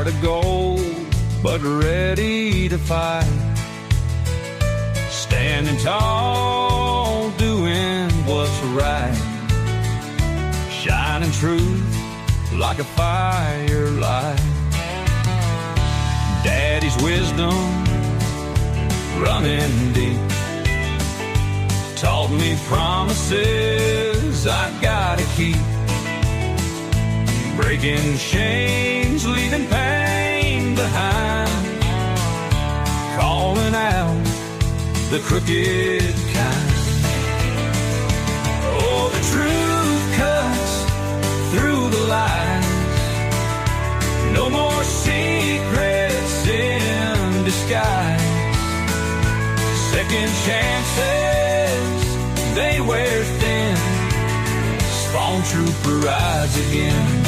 heart of gold, but ready to fight. Standing tall, doing what's right. Shining truth like a firelight. Daddy's wisdom running deep taught me promises I gotta keep. Breaking chains, leaving pain behind. Calling out the crooked kind. Oh, the truth cuts through the lies. No more secrets in disguise. Second chances, they wear thin. Spawn trooper rides again.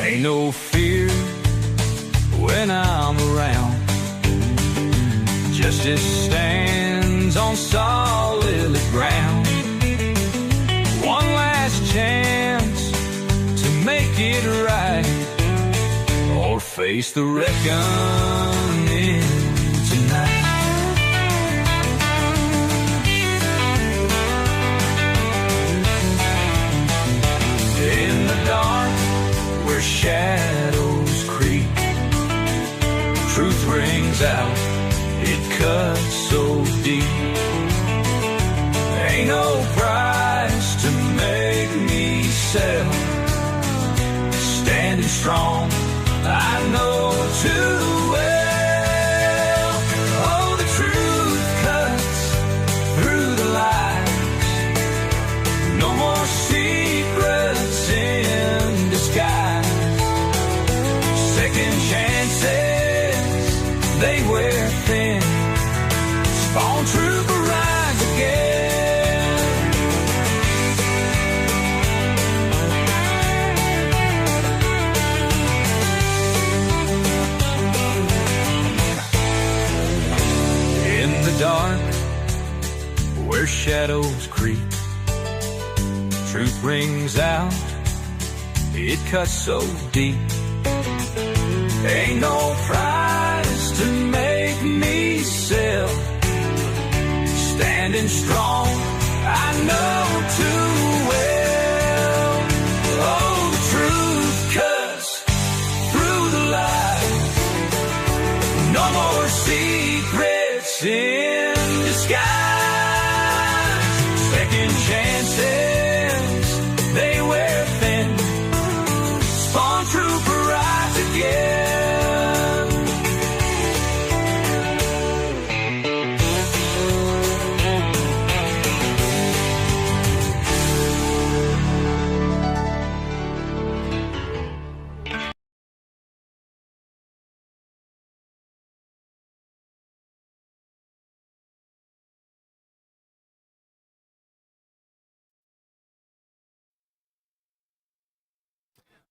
Ain't no fear when I'm around. Justice stands on solid ground. One last chance to make it right, or face the reckoning tonight. In the dark, where shadows creep, truth rings out, it cuts so deep. Ain't no price to make me sell. Standing strong, I know too well. Oh, the truth cuts through the lies. No more secrets in disguise. Second chances, they wear thin. Spawn trooper rides again. In the dark, where shadows creep, truth rings out, it cuts so deep. Ain't no price to make me sell. Standing strong, I know too well. Oh, the truth cuts through the lies. No more secrets in disguise. Second chances, they wear thin. Spawn trooper rides again.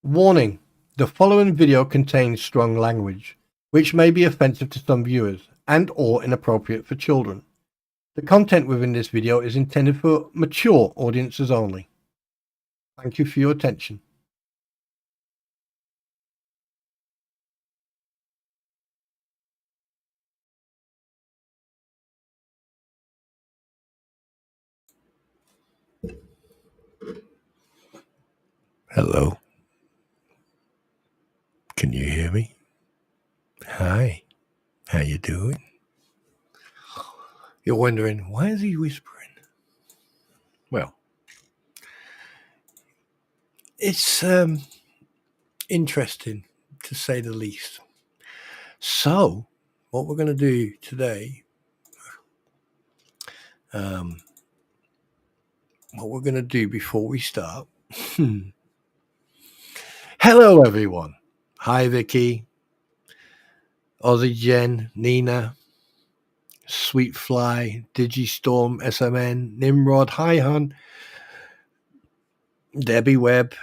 Warning: the following video contains strong language, which may be offensive to some viewers and or inappropriate for children. The content within this video is intended for mature audiences only. Thank you for your attention. Hello. Can you hear me? Hi. How you doing? You're wondering, why is he whispering? Well, it's interesting to say the least. So, what we're going to do today, what we're going to do before we start. Hello, everyone. Hi, Vicky. Aussie Jen, Nina, Sweetfly, Digistorm, SMN, Nimrod, Hi Hun, Debbie Webb,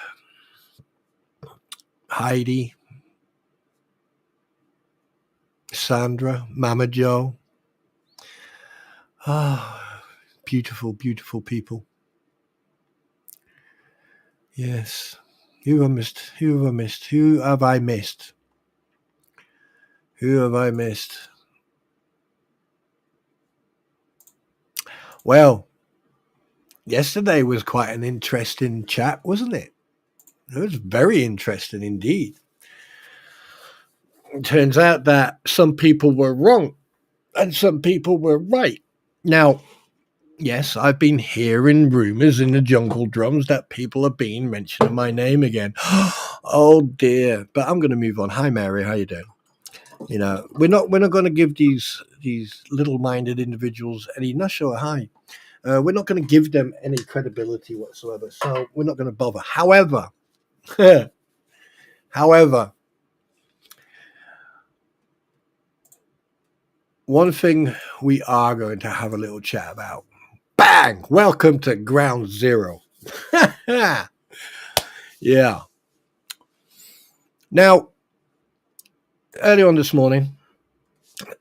Heidi, Sandra, Mama Joe. Ah, beautiful, beautiful people. Yes. Who have I missed? Who have I missed? Who have I missed? Who have I missed? Well, yesterday was quite an interesting chat, wasn't it? It was very interesting indeed. It turns out that some people were wrong and some people were right. Now, yes, I've been hearing rumors in the jungle drums that people have been mentioning my name again. Oh dear! But I'm going to move on. Hi, Mary. How you doing? You know, we're not going to give these little-minded individuals any. Not sure. Hi. We're not going to give them any credibility whatsoever. So we're not going to bother. However, one thing we are going to have a little chat about. Bang! Welcome to Ground Zero. Yeah. Now, early on this morning,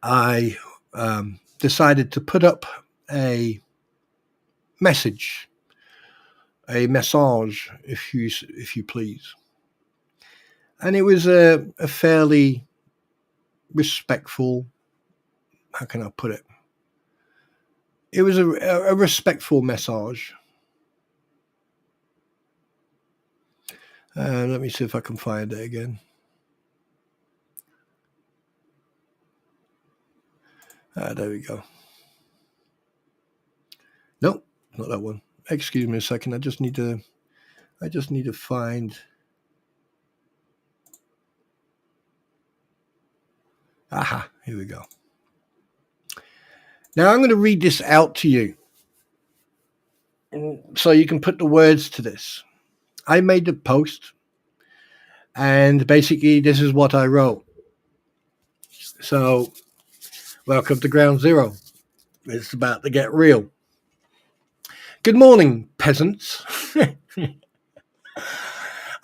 I decided to put up a message, if you please. And it was a fairly respectful, how can I put it? It was a respectful message. Let me see if I can find it again. There we go. Nope, not that one. Excuse me a second. I just need to find. Aha, here we go. Now I'm going to read this out to you so you can put the words to this. I made the post and basically this is what I wrote. So, welcome to Ground Zero. It's about to get real. Good morning, peasants.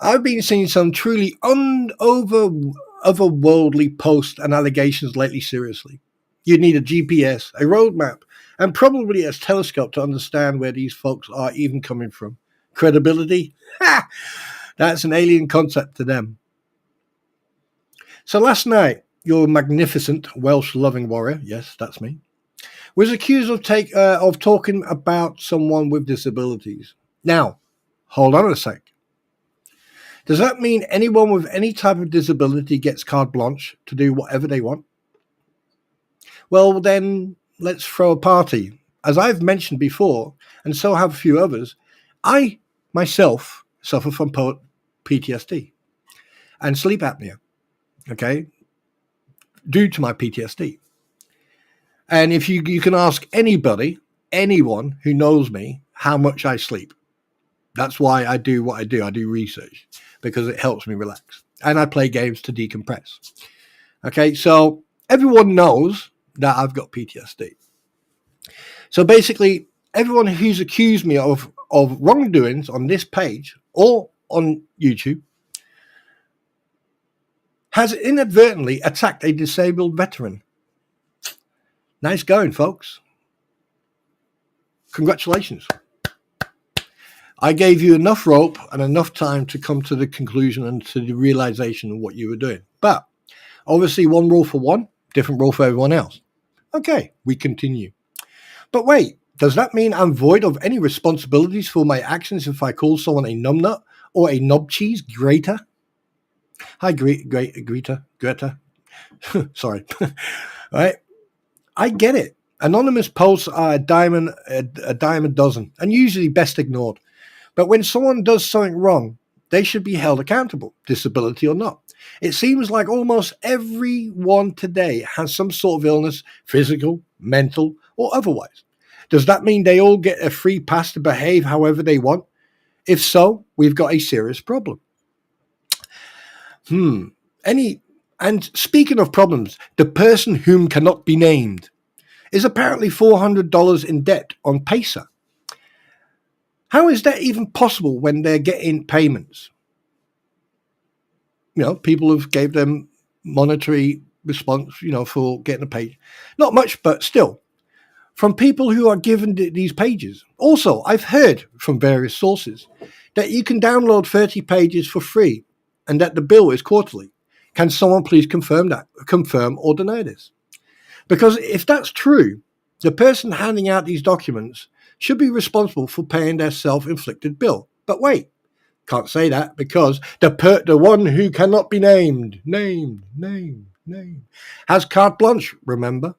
I've been seeing some truly otherworldly posts and allegations lately, seriously. You'd need a GPS, a roadmap, and probably a telescope to understand where these folks are even coming from. Credibility? Ha! That's an alien concept to them. So last night, your magnificent Welsh-loving warrior, yes, that's me, was accused of talking about someone with disabilities. Now, hold on a sec. Does that mean anyone with any type of disability gets carte blanche to do whatever they want? Well, then let's throw a party. As I've mentioned before, and so have a few others, I myself suffer from PTSD and sleep apnea, okay, due to my PTSD. And if you can ask anyone who knows me, how much I sleep. That's why I do what I do. I do research because it helps me relax. And I play games to decompress. Okay, so everyone knows that I've got PTSD. So basically, everyone who's accused me of wrongdoings on this page or on YouTube has inadvertently attacked a disabled veteran. Nice going, folks. Congratulations. I gave you enough rope and enough time to come to the conclusion and to the realization of what you were doing. But obviously, one rule for one, different rule for everyone else. Okay, we continue. But wait, does that mean I'm void of any responsibilities for my actions if I call someone a numbnut or a knob cheese grater? Hi, Greta. Sorry. All right. I get it. Anonymous posts are a dime a dozen and usually best ignored. But when someone does something wrong, they should be held accountable, disability or not. It seems like almost everyone today has some sort of illness, physical, mental, or otherwise. Does that mean they all get a free pass to behave however they want? If so, we've got a serious problem. And speaking of problems, the person whom cannot be named is apparently $400 in debt on Pacer. How is that even possible when they're getting payments? You know, people have gave them monetary response, for getting a pay. Not much, but still. from people who are given these pages. Also, I've heard from various sources that you can download 30 pages for free and that the bill is quarterly. Can someone please confirm or deny this? Because if that's true, the person handing out these documents should be responsible for paying their self-inflicted bill. But wait, can't say that because the one who cannot be named, has carte blanche, remember?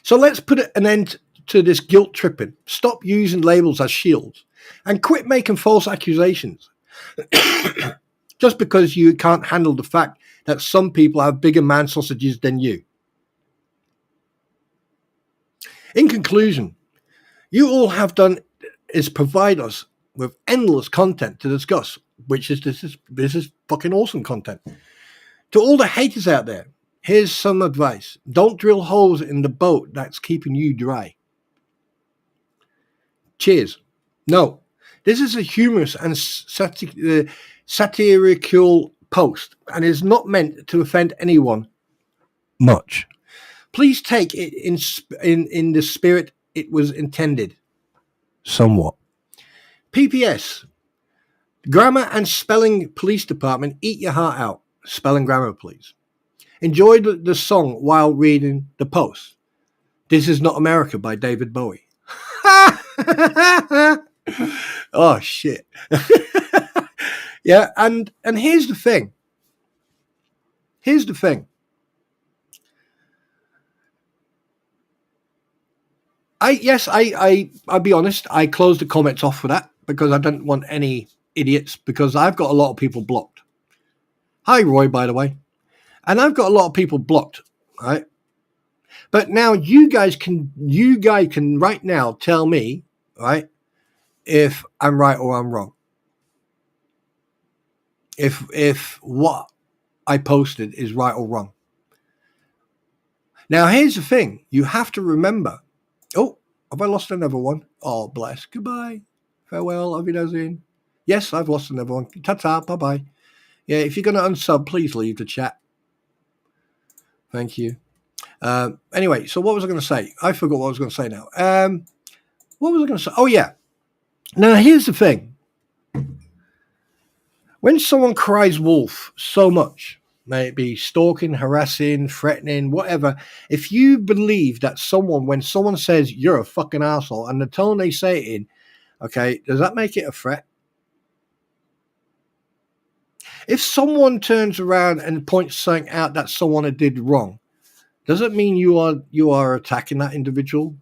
So let's put an end to this guilt tripping. Stop using labels as shields and quit making false accusations. Just because you can't handle the fact that some people have bigger man sausages than you. In conclusion, you all have done is provide us with endless content to discuss, which is this is fucking awesome content. To all the haters out there, here's some advice. Don't drill holes in the boat that's keeping you dry. Cheers. No, this is a humorous and satirical post and is not meant to offend anyone much. Please take it in the spirit it was intended. Somewhat. PPS. Grammar and Spelling Police Department, eat your heart out. Spelling grammar, please. Enjoy the song while reading the post. This is Not America by David Bowie. Oh, shit. Yeah, and here's the thing. I'll be honest, I closed the comments off for that because I don't want any idiots, because I've got a lot of people blocked. Hi, Roy, by the way. And I've got a lot of people blocked, right? But now you guys can right now tell me, right, if I'm right or I'm wrong. If what I posted is right or wrong. Now, here's the thing. You have to remember. Oh, have I lost another one? Oh, bless. Goodbye. Farewell. Auf Wiedersehen. Yes, I've lost another one. Ta-ta. Bye-bye. Yeah, if you're going to unsub, please leave the chat. Thank you. Anyway, so what was I going to say? I forgot what I was going to say now. What was I going to say? Oh, yeah. Now, here's the thing. When someone cries wolf so much, may it be stalking, harassing, threatening, whatever, if you believe that when someone says you're a fucking asshole and the tone they say it in, okay, does that make it a threat? If someone turns around and points something out that someone did wrong, does it mean you are attacking that individual?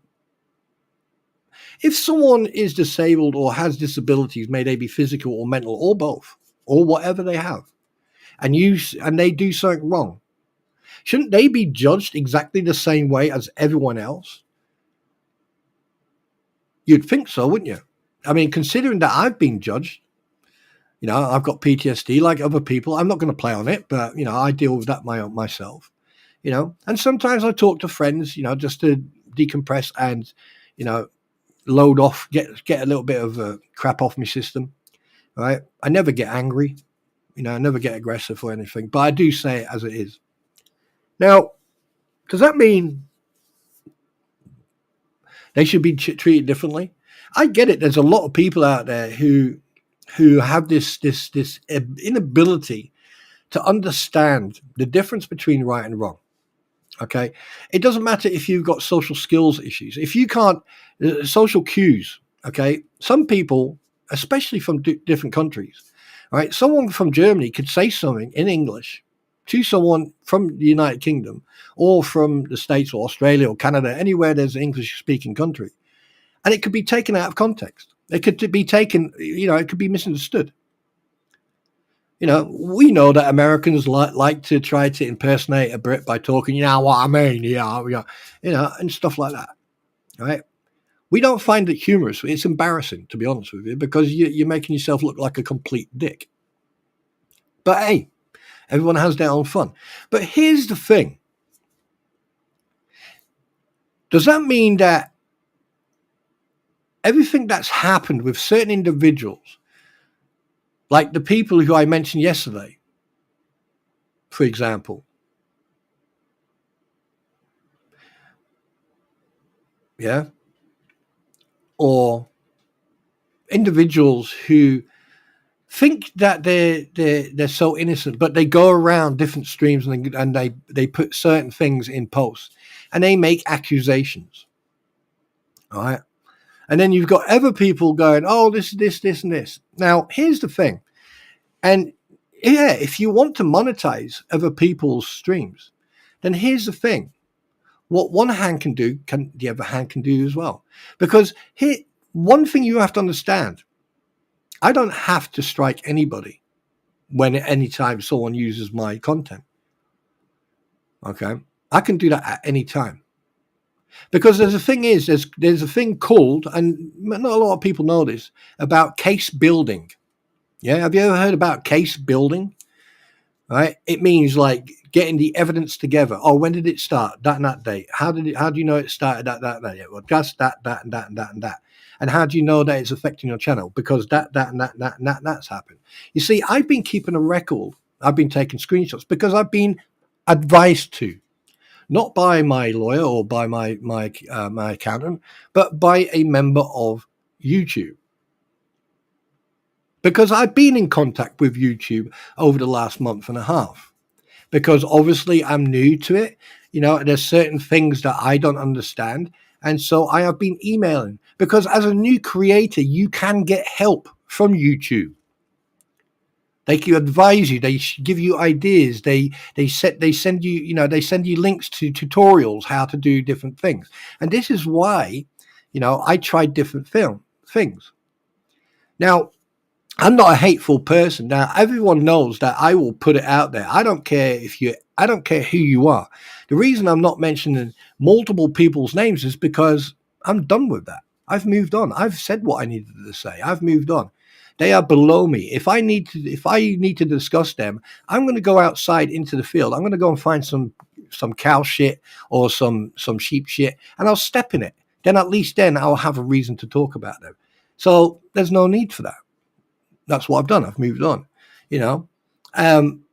If someone is disabled or has disabilities, may they be physical or mental or both, or whatever they have, and they do something wrong, shouldn't they be judged exactly the same way as everyone else? You'd think so, wouldn't you? I mean, considering that I've been judged, I've got PTSD like other people. I'm not going to play on it, but, I deal with that myself, and sometimes I talk to friends, just to decompress and, load off, get a little bit of crap off my system, right? I never get angry, I never get aggressive or anything, but I do say it as it is. Now, does that mean they should be treated differently? I get it. There's a lot of people out there who have this inability to understand the difference between right and wrong. Okay, it doesn't matter if you've got social skills issues. If you can't, social cues. Okay, some people, especially from different countries, right? Someone from Germany could say something in English to someone from the United Kingdom or from the States or Australia or Canada, anywhere there's an English-speaking country, and it could be taken out of context. It could be taken, it could be misunderstood. We know that Americans like to try to impersonate a Brit by talking, what I mean, and stuff like that, right? We don't find it humorous. It's embarrassing, to be honest with you, because you're making yourself look like a complete dick. But hey, everyone has their own fun. But here's the thing. Does that mean that everything that's happened with certain individuals, like the people who I mentioned yesterday, for example, yeah, or individuals who think that they're so innocent, but they go around different streams and they put certain things in posts and they make accusations. All right. And then you've got other people going, oh, this, and this. Now, here's the thing. And yeah, if you want to monetize other people's streams, then here's the thing. What one hand can do, can the other hand can do as well. Because here, one thing you have to understand, I don't have to strike anybody when anytime someone uses my content. Okay. I can do that at any time. Because there's a thing is, there's a thing called, and not a lot of people know this, about case building. Yeah, have you ever heard about case building? Right, it means like getting the evidence together. Oh, when did it start? That and that date. How do you know it started that date? Well, just that and that and that and that. And how do you know that it's affecting your channel? Because that and that's happened. You see, I've been keeping a record. I've been taking screenshots because I've been advised to. Not by my lawyer or by my accountant, but by a member of YouTube. Because I've been in contact with YouTube over the last month and a half. Because obviously I'm new to it. You know, there's certain things that I don't understand. And so I have been emailing. Because as a new creator, you can get help from YouTube. They can advise you. They give you ideas. They send you, they send you links to tutorials how to do different things. And this is why, I tried different things. Now, I'm not a hateful person. Now, everyone knows that I will put it out there. I don't care who you are. The reason I'm not mentioning multiple people's names is because I'm done with that. I've moved on. I've said what I needed to say. I've moved on. They are below me. If I need to discuss them, I'm going to go outside into the field. I'm going to go and find some cow shit or some sheep shit, and I'll step in it. Then at least then I'll have a reason to talk about them. So there's no need for that. That's what I've done. I've moved on.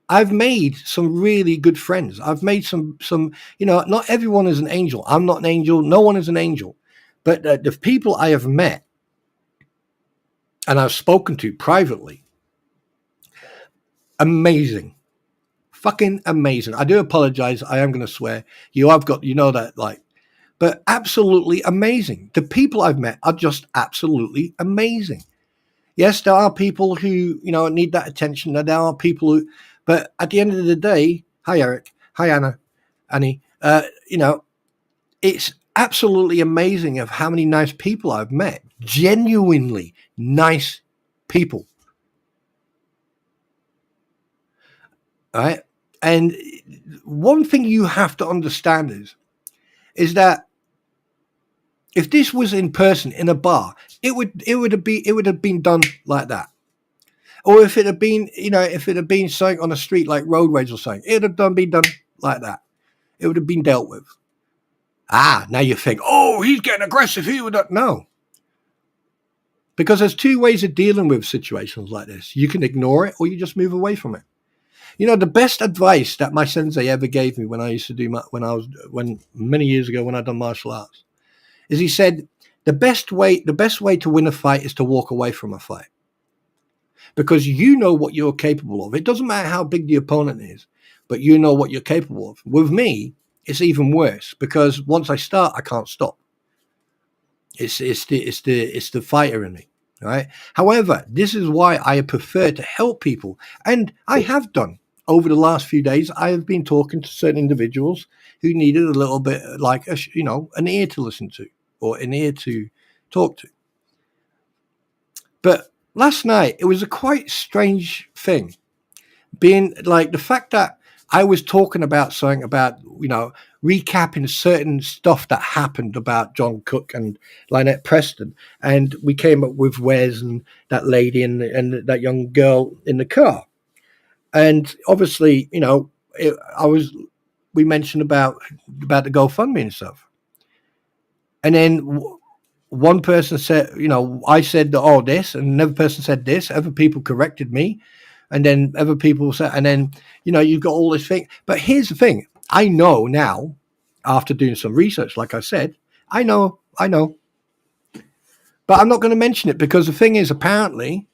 I've made some really good friends. I've made some. Not everyone is an angel. I'm not an angel. No one is an angel. But the people I have met and I've spoken to privately, amazing, fucking amazing. I do apologize. I am going to swear. But absolutely amazing. The people I've met are just absolutely amazing. Yes, there are people who, need that attention. There are people who, but at the end of the day, hi, Eric. Hi, Annie. It's absolutely amazing of how many nice people I've met. Genuinely nice people. All right. And one thing you have to understand is that if this was in person in a bar, it would have been done like that. Or if it had been something on the street like road rage or something, it would have been done like that. It would have been dealt with. Now you think, oh, he's getting aggressive. He would not. No. Because there's two ways of dealing with situations like this. You can ignore it or you just move away from it. The best advice that my sensei ever gave me when I used to do many years ago when I done martial arts is he said, the best way to win a fight is to walk away from a fight. Because you know what you're capable of. It doesn't matter how big the opponent is, but you know what you're capable of. With me, it's even worse because once I start, I can't stop. It's the fighter in me, right? However, this is why I prefer to help people, and I have done over the last few days. I have been talking to certain individuals who needed a little bit like an ear to listen to or an ear to talk to. But last night, it was a quite strange thing, being like the fact that I was talking about something about, recapping certain stuff that happened about John Cook and Lynette Preston. And we came up with Wes and that lady and that young girl in the car. And obviously, we mentioned about the GoFundMe and stuff. And then one person said, I said, oh, this, and another person said this. Other people corrected me. And then other people said, and then, you've got all this thing. But here's the thing. I know now, after doing some research, like I said, I know I know. But I'm not going to mention it because the thing is, apparently,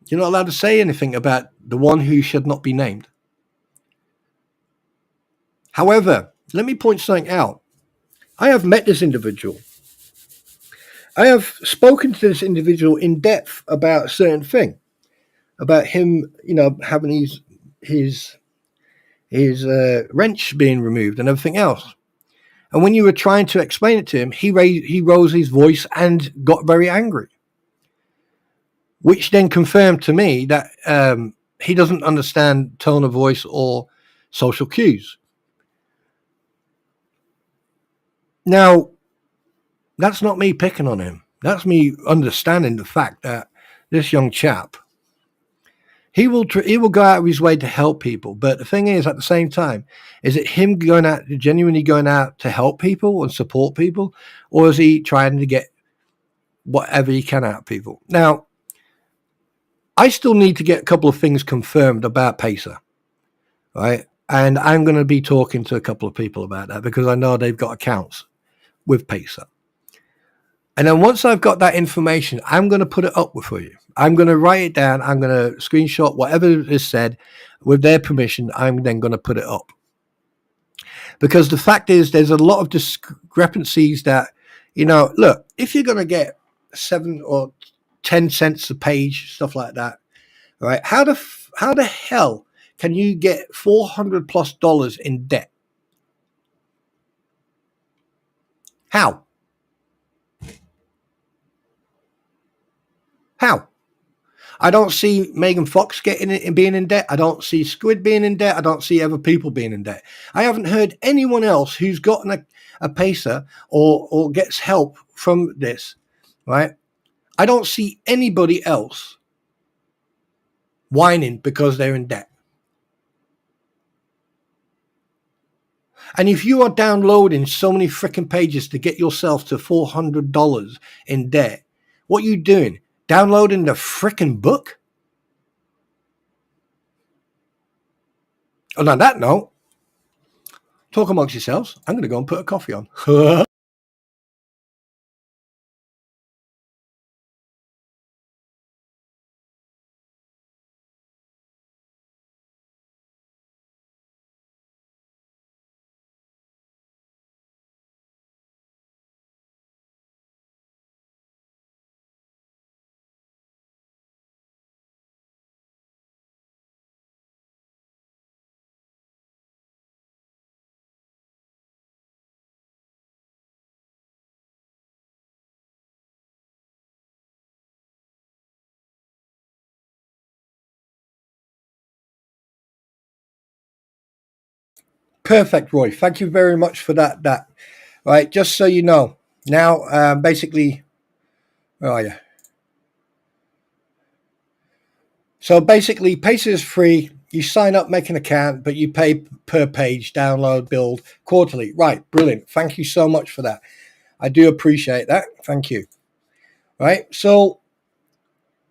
you're not allowed to say anything about the one who should not be named. However, let me point something out. I have met this individual. I have spoken to this individual in depth about a certain thing, about him, having his wrench being removed and everything else. And when you were trying to explain it to him, he rose his voice and got very angry, which then confirmed to me that he doesn't understand tone of voice or social cues. Now, that's not me picking on him. That's me understanding the fact that this young chap, he will go out of his way to help people. But the thing is, at the same time, is it him genuinely going out to help people and support people, or is he trying to get whatever he can out of people? Now, I still need to get a couple of things confirmed about Pacer, right? And I'm going to be talking to a couple of people about that because I know they've got accounts with Pacer. And then once I've got that information, I'm going to put it up for you. I'm going to write it down. I'm going to screenshot whatever is said with their permission. I'm then going to put it up. Because the fact is, there's a lot of discrepancies that, look, if you're going to get 7 or 10 cents a page, stuff like that, right? How the hell can you get $400+ in debt? How? I don't see Megan Fox getting it and being in debt. I don't see Squid being in debt. I don't see other people being in debt. I haven't heard anyone else who's gotten a Pacer or gets help from this, right? I don't see anybody else whining because they're in debt. And if you are downloading so many freaking pages to get yourself to $400 in debt, what are you doing? Downloading the freaking book? And on that note, talk amongst yourselves. I'm going to go and put a coffee on. Perfect, Roy. Thank you very much for that. Right, just so you know, now basically, where are you? So basically, Pacer is free. You sign up, make an account, but you pay per page, download, build quarterly. Right, brilliant. Thank you so much for that. I do appreciate that. Thank you. Right, so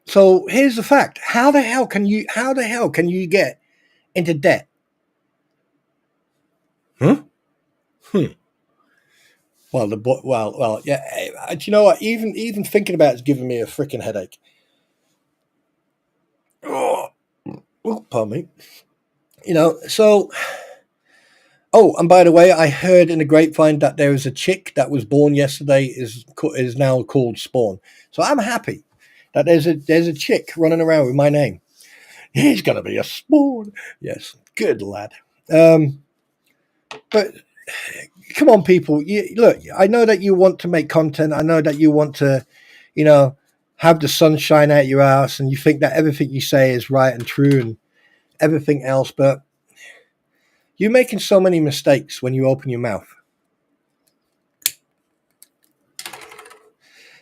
here's the fact. How the hell can you get into debt? Huh? Well, yeah. Do you know what? Even thinking about it's giving me a freaking headache. Oh, pardon me. So. Oh, and by the way, I heard in the grapevine that there is a chick that was born yesterday is now called Spawn. So I'm happy that there's a chick running around with my name. He's gonna be a Spawn. Yes, good lad. But come on, people. Look, I know that you want to make content. I know that you want to, have the sunshine out your ass, and you think that everything you say is right and true and everything else. But you're making so many mistakes when you open your mouth.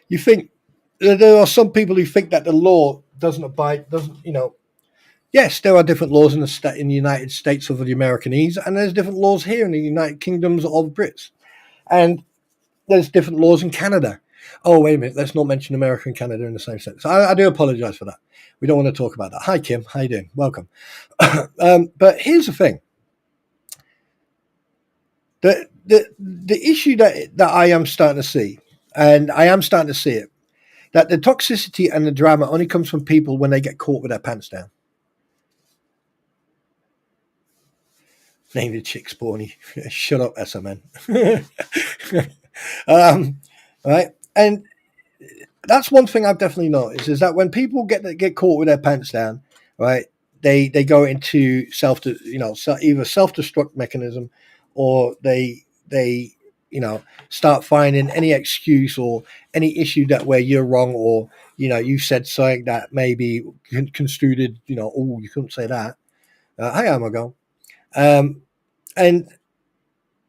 You think there are some people who think that the law doesn't. Yes, there are different laws in the United States of the Americanese, and there's different laws here in the United Kingdoms of Brits, and there's different laws in Canada. Oh, wait a minute, let's not mention America and Canada in the same sentence. I do apologize for that. We don't want to talk about that. Hi, Kim. How you doing? Welcome. But here's the thing. The issue that I am starting to see, and I am starting to see it, that the toxicity and the drama only comes from people when they get caught with their pants down. Name the chick Spawny. Shut up, SMN. Right, and that's one thing I've definitely noticed is that when people get caught with their pants down, right, they go into either self destruct mechanism, or they start finding any excuse or any issue that where you're wrong, or you said something that maybe construed, oh, you couldn't say that. Hi, Amago. And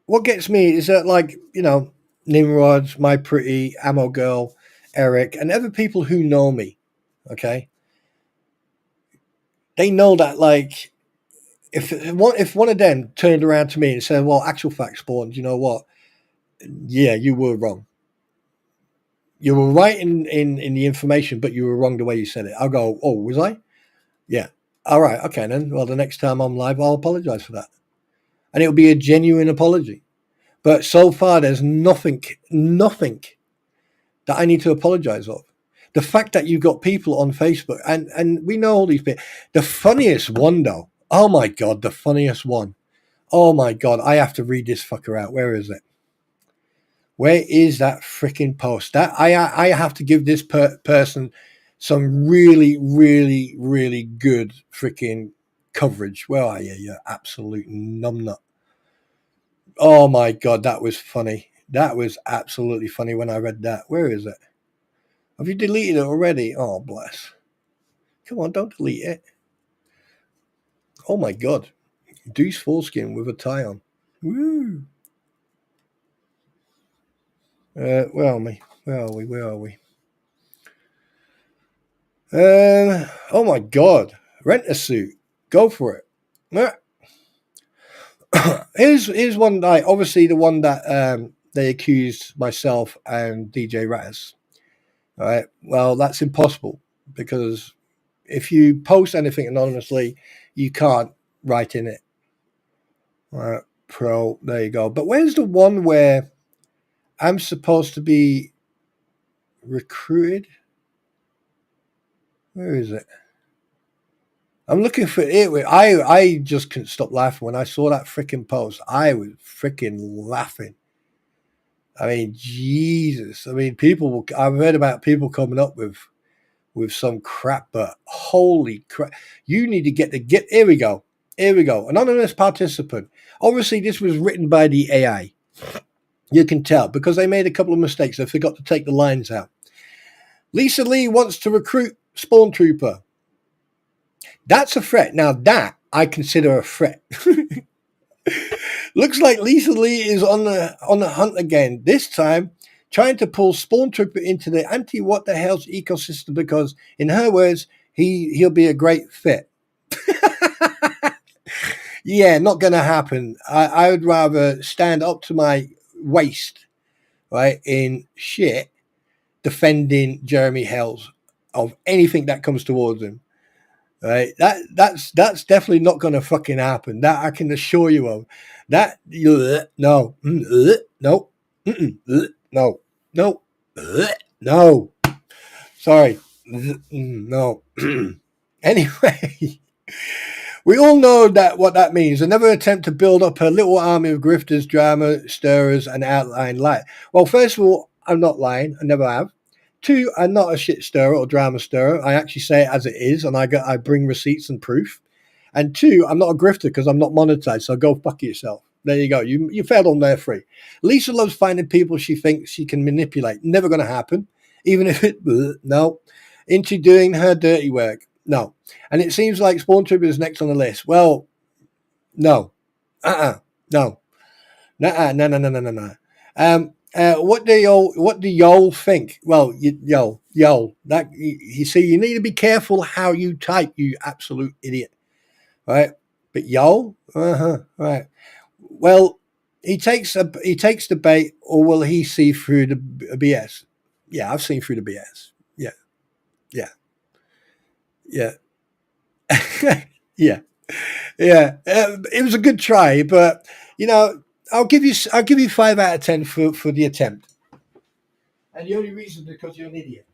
what gets me is that, like, Nimrod, My Pretty, Ammo Girl, Eric, and other people who know me, okay, they know that, like, if one of them turned around to me and said, well, actual fact, Spawn, you know what? Yeah, you were wrong. You were right in the information, but you were wrong the way you said it. I'll go, oh, was I? Yeah. All right. Okay, then. Well, the next time I'm live, I'll apologize for that. And it'll be a genuine apology. But so far, there's nothing that I need to apologize of. The fact that you've got people on Facebook, and we know all these people. The funniest one, though, oh my God, the funniest one. Oh my God, I have to read this fucker out. Where is it? Where is that freaking post? That I have to give this person some really, really, really good freaking coverage. Where are you, you absolute numbnut? Oh my God, that was funny. That was absolutely funny when I read that. Where is it? Have you deleted it already? Oh, bless. Come on, don't delete it. Oh my God. Deuce foreskin with a tie on. Woo. Where are we? Where are we? Where are we? Oh my God. Rent a suit. Go for it. Here's one that obviously the one that they accused myself and DJ Raz. All right. Well, that's impossible, because if you post anything anonymously, you can't write in it. All right. Pro. There you go. But where's the one where I'm supposed to be recruited? Where is it? I'm looking for it. I just couldn't stop laughing when I saw that freaking post. I was freaking laughing. I mean, Jesus. I mean, I've heard about people coming up with some crap, but holy crap. You need to get here we go. Here we go. Anonymous participant. Obviously, this was written by the AI. You can tell because they made a couple of mistakes. They forgot to take the lines out. Lisa Lee wants to recruit Spawn Trooper. That's a threat. Now that I consider a threat. Looks like Lisa Lee is on the hunt again. This time, trying to pull Spawn Trooper into the anti What the Hales ecosystem because, in her words, he'll be a great fit. Yeah, not going to happen. I would rather stand up to my waist, right, in shit, defending Jeremy Hales of anything that comes towards him. Right, that's definitely not going to fucking happen. That I can assure you of. That no, no, no. Sorry, no. Anyway, we all know that what that means. Another attempt to build up a little army of grifters, drama stirrers, and outline light. Well, first of all, I'm not lying. I never have. Two, I'm not a shit stirrer or drama stirrer. I actually say it as it is, and I bring receipts and proof. And two, I'm not a grifter because I'm not monetized, so go fuck yourself. There you go. You failed on there free. Lisa loves finding people she thinks she can manipulate. Never going to happen. Even if it, no. Into doing her dirty work. No. And it seems like Spawn Trooper is next on the list. Well, no. No. No. What do y'all think? Well, that you see, you need to be careful how you type, you absolute idiot, right? But y'all, right? Well, he takes the bait, or will he see through the BS? Yeah, I've seen through the BS. Yeah, yeah, yeah, yeah. It was a good try, but I'll give you 5 out of 10 for the attempt. And the only reason is because you're an idiot.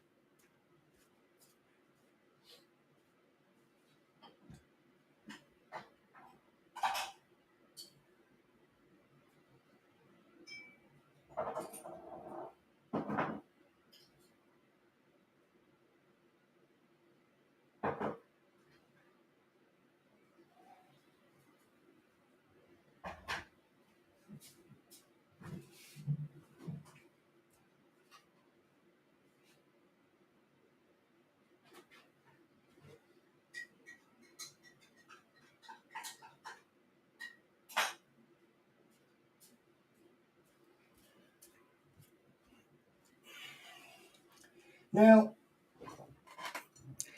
Now,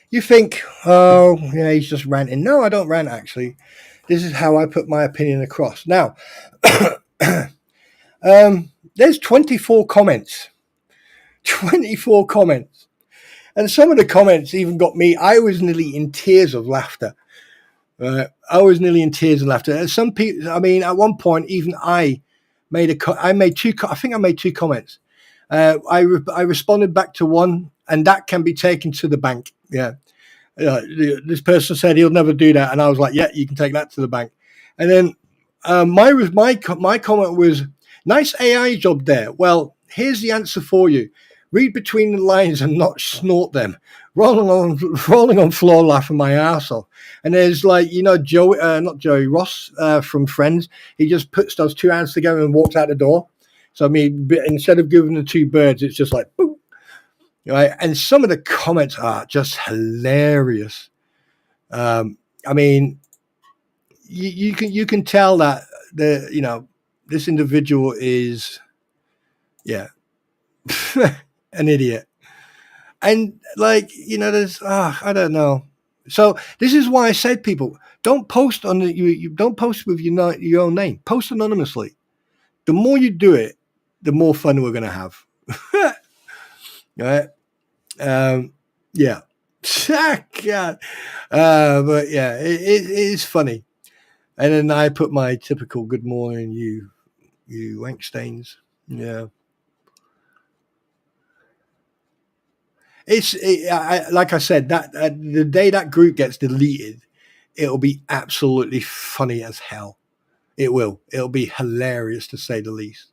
you think, oh, yeah, he's just ranting. No, I don't rant, actually. This is how I put my opinion across. Now, there's 24 comments. 24 comments. And some of the comments even got me. I was nearly in tears of laughter. I was nearly in tears of laughter. And some people, I mean, at one point, even I made two comments. I responded back to one, and that can be taken to the bank. Yeah. This person said he'll never do that, and I was like, yeah, you can take that to the bank. And then my comment was, nice AI job there. Well, here's the answer for you. Read between the lines and not snort them. Rolling on floor laughing my ass off. And there's like, not Joey Ross from Friends. He just puts those two hands together and walks out the door. So, I mean, instead of giving the two birds, it's just like, boom. Right? And some of the comments are just hilarious. I mean, you can tell that this individual is, an idiot. And like, there's, I don't know. So this is why I said, people, don't post on you don't post with your own name. Post anonymously. The more you do it, the more fun we're going to have. Right? Yeah. God. But yeah, it is funny. And then I put my typical good morning, you wank stains. Yeah. Like I said, that the day that group gets deleted, it'll be absolutely funny as hell. It will. It'll be hilarious, to say the least.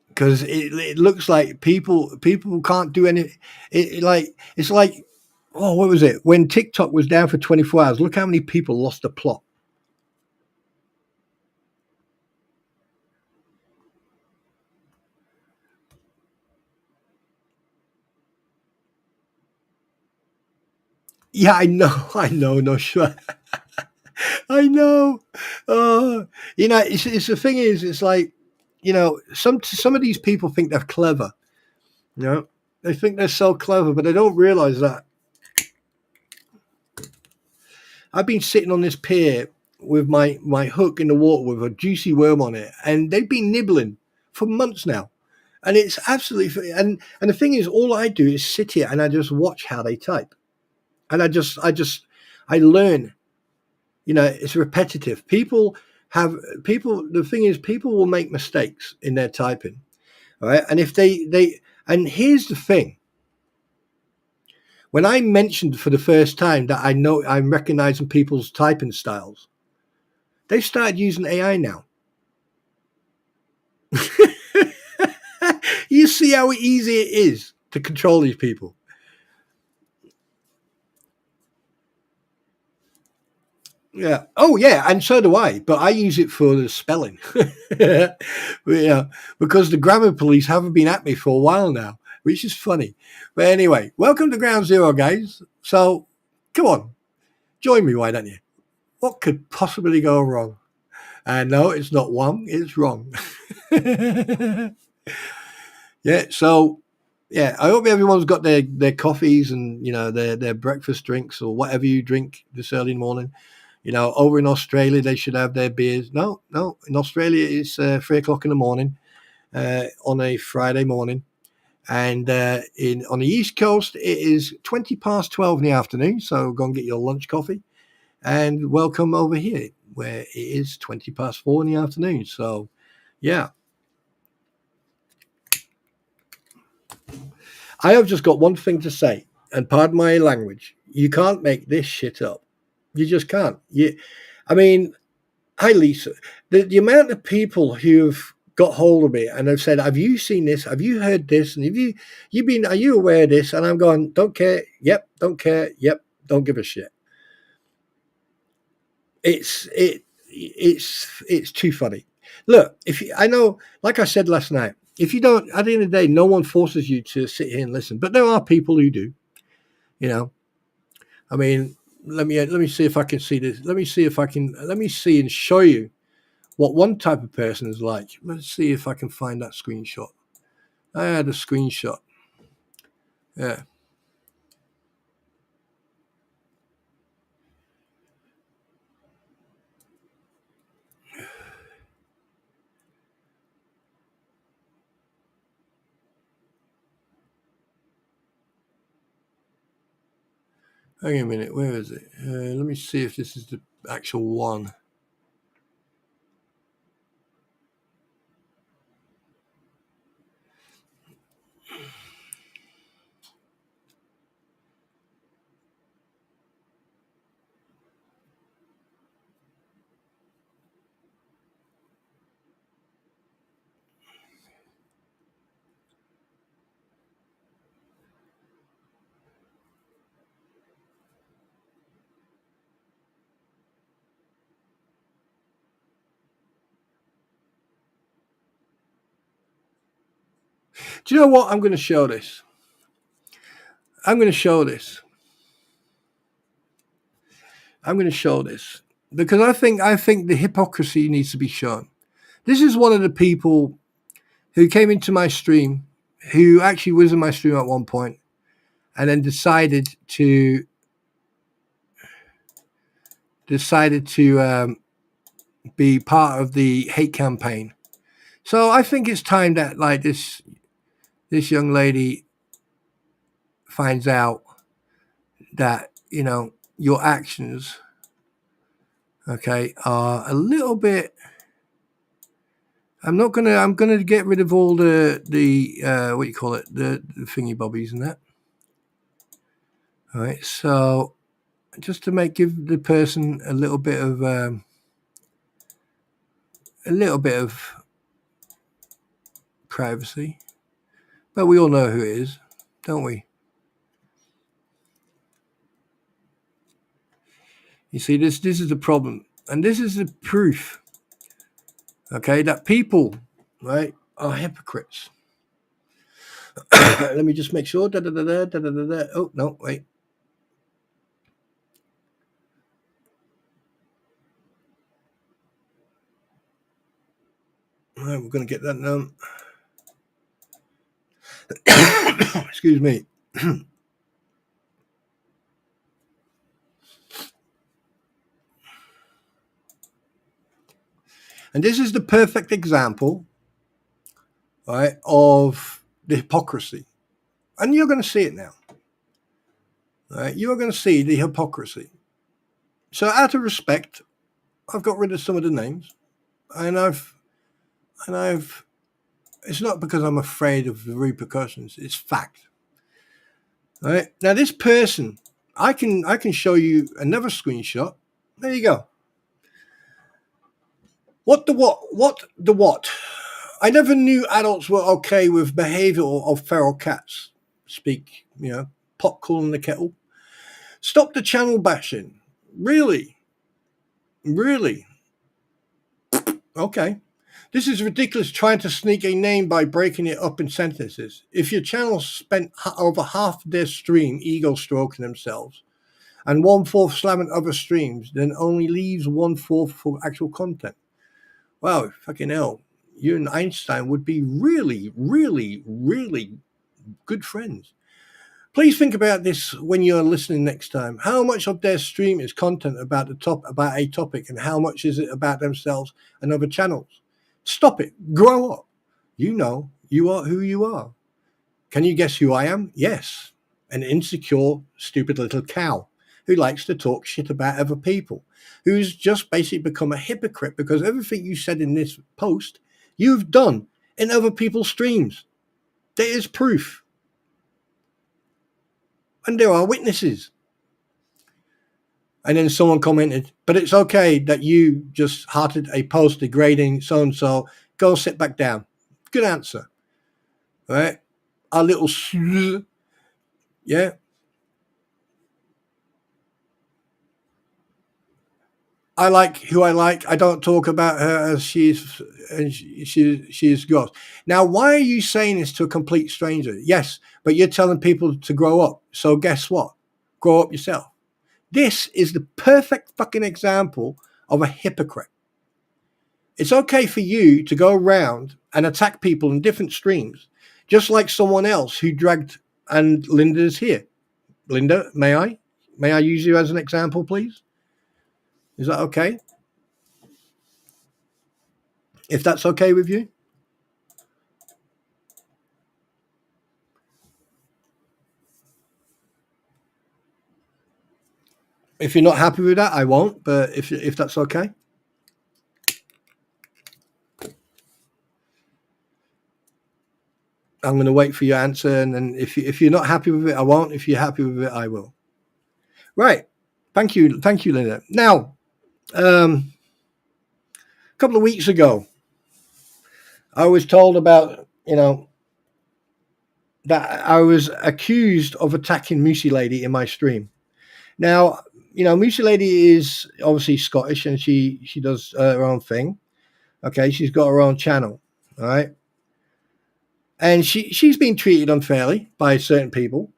Because it looks like people can't do any. It's like, oh, what was it? When TikTok was down for 24 hours, look how many people lost the plot. Yeah, I know, no, sure. I know. It's the thing is, it's like, some of these people think they're clever. They think they're so clever, but they don't realize that. I've been sitting on this pier with my hook in the water with a juicy worm on it, and they've been nibbling for months now. And it's absolutely, and the thing is, all I do is sit here and I just watch how they type. And I learn, it's repetitive. The thing is, people will make mistakes in their typing. All right. And if and here's the thing. When I mentioned for the first time that I'm recognizing people's typing styles, they've started using AI now. You see how easy it is to control these people. Yeah. Oh, yeah. And so do I. But I use it for the spelling. Yeah. Because the grammar police haven't been at me for a while now, which is funny. But anyway, welcome to Ground Zero, guys. So come on. Join me, why don't you? What could possibly go wrong? And no, it's not one. It's wrong. Yeah. So, yeah, I hope everyone's got their coffees and, their breakfast drinks or whatever you drink this early morning. Over in Australia, they should have their beers. No. In Australia, it's 3:00 in the morning on a Friday morning. And on the East Coast, it is 20 past 12 in the afternoon. So go and get your lunch coffee and welcome over here. where it is 4:20 in the afternoon. So, yeah. I have just got one thing to say, and pardon my language. You can't make this shit up. You just can't. I mean, hi, Lisa. The amount of people who've got hold of me and have said, "Have you seen this? Have you heard this? And have you been? Are you aware of this?" And I'm going, "Don't care. Yep. Don't care. Yep. Don't give a shit." It's too funny. Look, I know, like I said last night, if you don't, at the end of the day, no one forces you to sit here and listen, but there are people who do. You know, I mean, let me see if I can see this. Let me see and show you what one type of person is like. Let's see if I can find that screenshot. I had a screenshot. Yeah. Hang on a minute. Where is it? Let me see if this is the actual one. Do you know what? I'm going to show this. I'm going to show this because I think the hypocrisy needs to be shown. This is one of the people who came into my stream, who actually was in my stream at one point, and then decided to be part of the hate campaign. So I think it's time that like this young lady finds out that, you know, your actions, okay, are a little bit. I'm gonna get rid of all the what you call it, the thingy bobbies and that. All right, so just to give the person a little bit of privacy, but we all know who it is, don't we? You see, this is the problem, and this is the proof, okay, that people, right, are hypocrites. Let me just make sure. Oh no, wait. All right, we're going to get that done. Excuse me. And this is the perfect example, right, of the hypocrisy. And you're going to see it now. Right? You're going to see the hypocrisy. So out of respect, I've got rid of some of the names. And I've it's not because I'm afraid of the repercussions, it's fact. Right? Now this person, I can show you another screenshot. There you go. What the what? I never knew adults were okay with behavior of feral cats. Speak, pot calling the kettle. Stop the channel bashing. Really? Okay. This is ridiculous, trying to sneak a name by breaking it up in sentences. If your channel spent over half their stream ego stroking themselves and 1/4 slamming other streams, then only leaves 1/4 for actual content. Wow, fucking hell. You and Einstein would be really, really, really good friends. Please think about this when you're listening next time. How much of their stream is content about a topic, and how much is it about themselves and other channels? Stop it. Grow up. You know, you are who you are. Can you guess who I am? Yes. An insecure, stupid little cow. who likes to talk shit about other people, who's just basically become a hypocrite because everything you said in this post, you've done in other people's streams. There is proof. And there are witnesses. And then someone commented, but it's okay that you just hearted a post degrading so-and-so. Go sit back down. Good answer. Right? Our little... Yeah? I like who I like. I don't talk about her as she's gross. Now, why are you saying this to a complete stranger? Yes, but you're telling people to grow up. So guess what? Grow up yourself. This is the perfect fucking example of a hypocrite. It's okay for you to go around and attack people in different streams, just like someone else who dragged, and Linda's here. Linda, may I? May I use you as an example, please? Is that okay? If that's okay with you? If you're not happy with that, I won't, but if that's okay. I'm going to wait for your answer, and then if you're not happy with it, I won't. If you're happy with it, I will. Right. Thank you, Linda. Now, a couple of weeks ago, I was told about, that I was accused of attacking Moosey Lady in my stream. Now, Moosey Lady is obviously Scottish, and she does her own thing. Okay, she's got her own channel, all right? And she's been treated unfairly by certain people.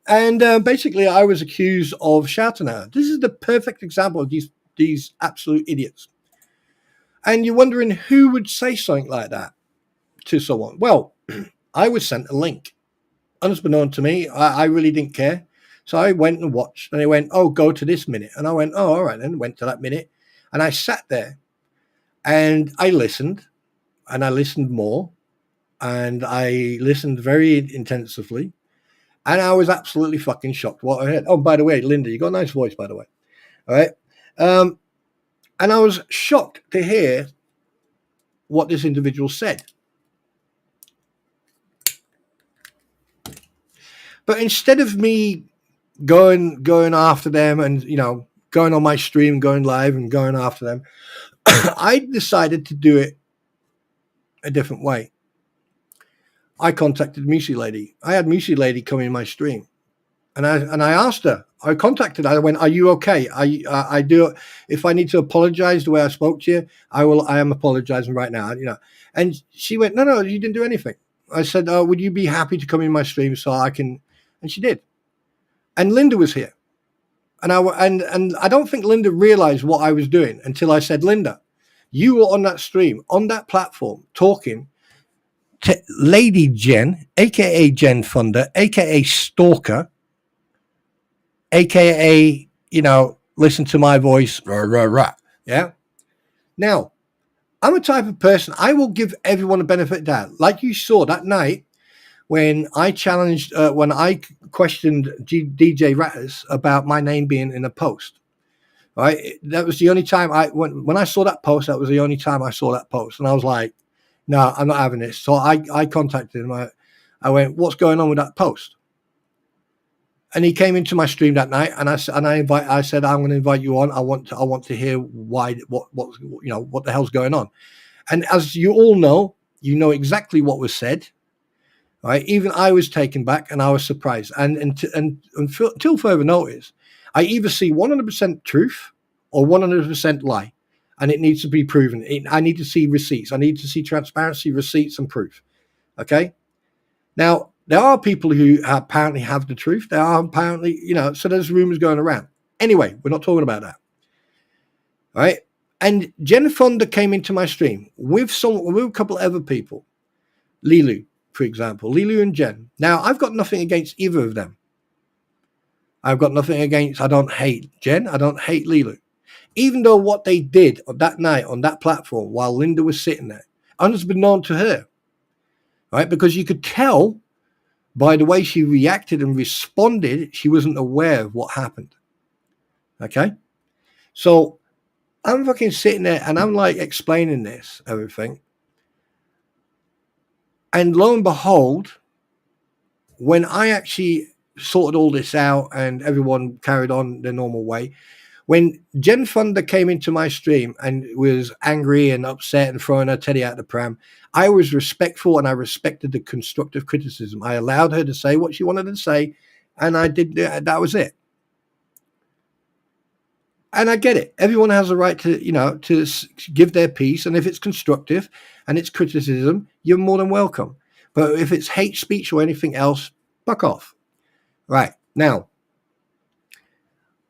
And basically, I was accused of shouting at her. This is the perfect example of these absolute idiots. And you're wondering who would say something like that to someone. Well, I was sent a link. Unbeknown to me, I really didn't care. So I went and watched, and they went, oh, go to this minute. And I went, oh, all right, then went to that minute. And I sat there, and I listened, and I listened more, and I listened very intensively. And I was absolutely fucking shocked what I heard. Oh, by the way, Linda, you got a nice voice, by the way. All right. And I was shocked to hear what this individual said. But instead of me going after them and, going on my stream, going live and going after them, I decided to do it a different way. I contacted Moosey Lady. I had Moosey Lady come in my stream, and I asked her. I contacted her. I went, "Are you okay? I do. If I need to apologize the way I spoke to you, I will. I am apologizing right now. And she went, "No, you didn't do anything." I said, "Oh, would you be happy to come in my stream so I can?" And she did. And Linda was here, and I don't think Linda realized what I was doing until I said, "Linda, you were on that stream, on that platform, talking to Lady Jen, aka Jen Thunder, aka Stalker, aka, listen to my voice, rah, rah, rah. Yeah. Now, I'm a type of person, I will give everyone a benefit of doubt. Like you saw that night when I challenged, when I questioned DJ Ratters about my name being in a post. Right. That was the only time when I saw that post, that was the only time I saw that post. And I was like, no, I'm not having this. So I contacted him. I went, what's going on with that post? And he came into my stream that night, and I said, I'm going to invite you on. I want to hear why, what the hell's going on. And as you all know, exactly what was said. Right? Even I was taken back, and I was surprised. And until further notice, I either see 100% truth or 100% lie. And it needs to be proven. I need to see receipts. I need to see transparency, receipts, and proof. Okay? Now, there are people who apparently have the truth. There are apparently, so there's rumors going around. Anyway, we're not talking about that. All right? And Jen Fonda came into my stream with a couple of other people. Lilu, for example. Lilu and Jen. Now, I've got nothing against either of them. I don't hate Jen. I don't hate Lilu. Even though what they did on that night on that platform while Linda was sitting there, unbeknown to her, right? Because you could tell by the way she reacted and responded, she wasn't aware of what happened. Okay? So I'm fucking sitting there and I'm like explaining this, everything. And lo and behold, when I actually sorted all this out and everyone carried on their normal way, when Jen Fonda came into my stream and was angry and upset and throwing her teddy out the pram, I was respectful and I respected the constructive criticism. I allowed her to say what she wanted to say, and I did. That was it. And I get it. Everyone has a right to, to give their piece, and if it's constructive and it's criticism, you're more than welcome. But if it's hate speech or anything else, fuck off. Right now,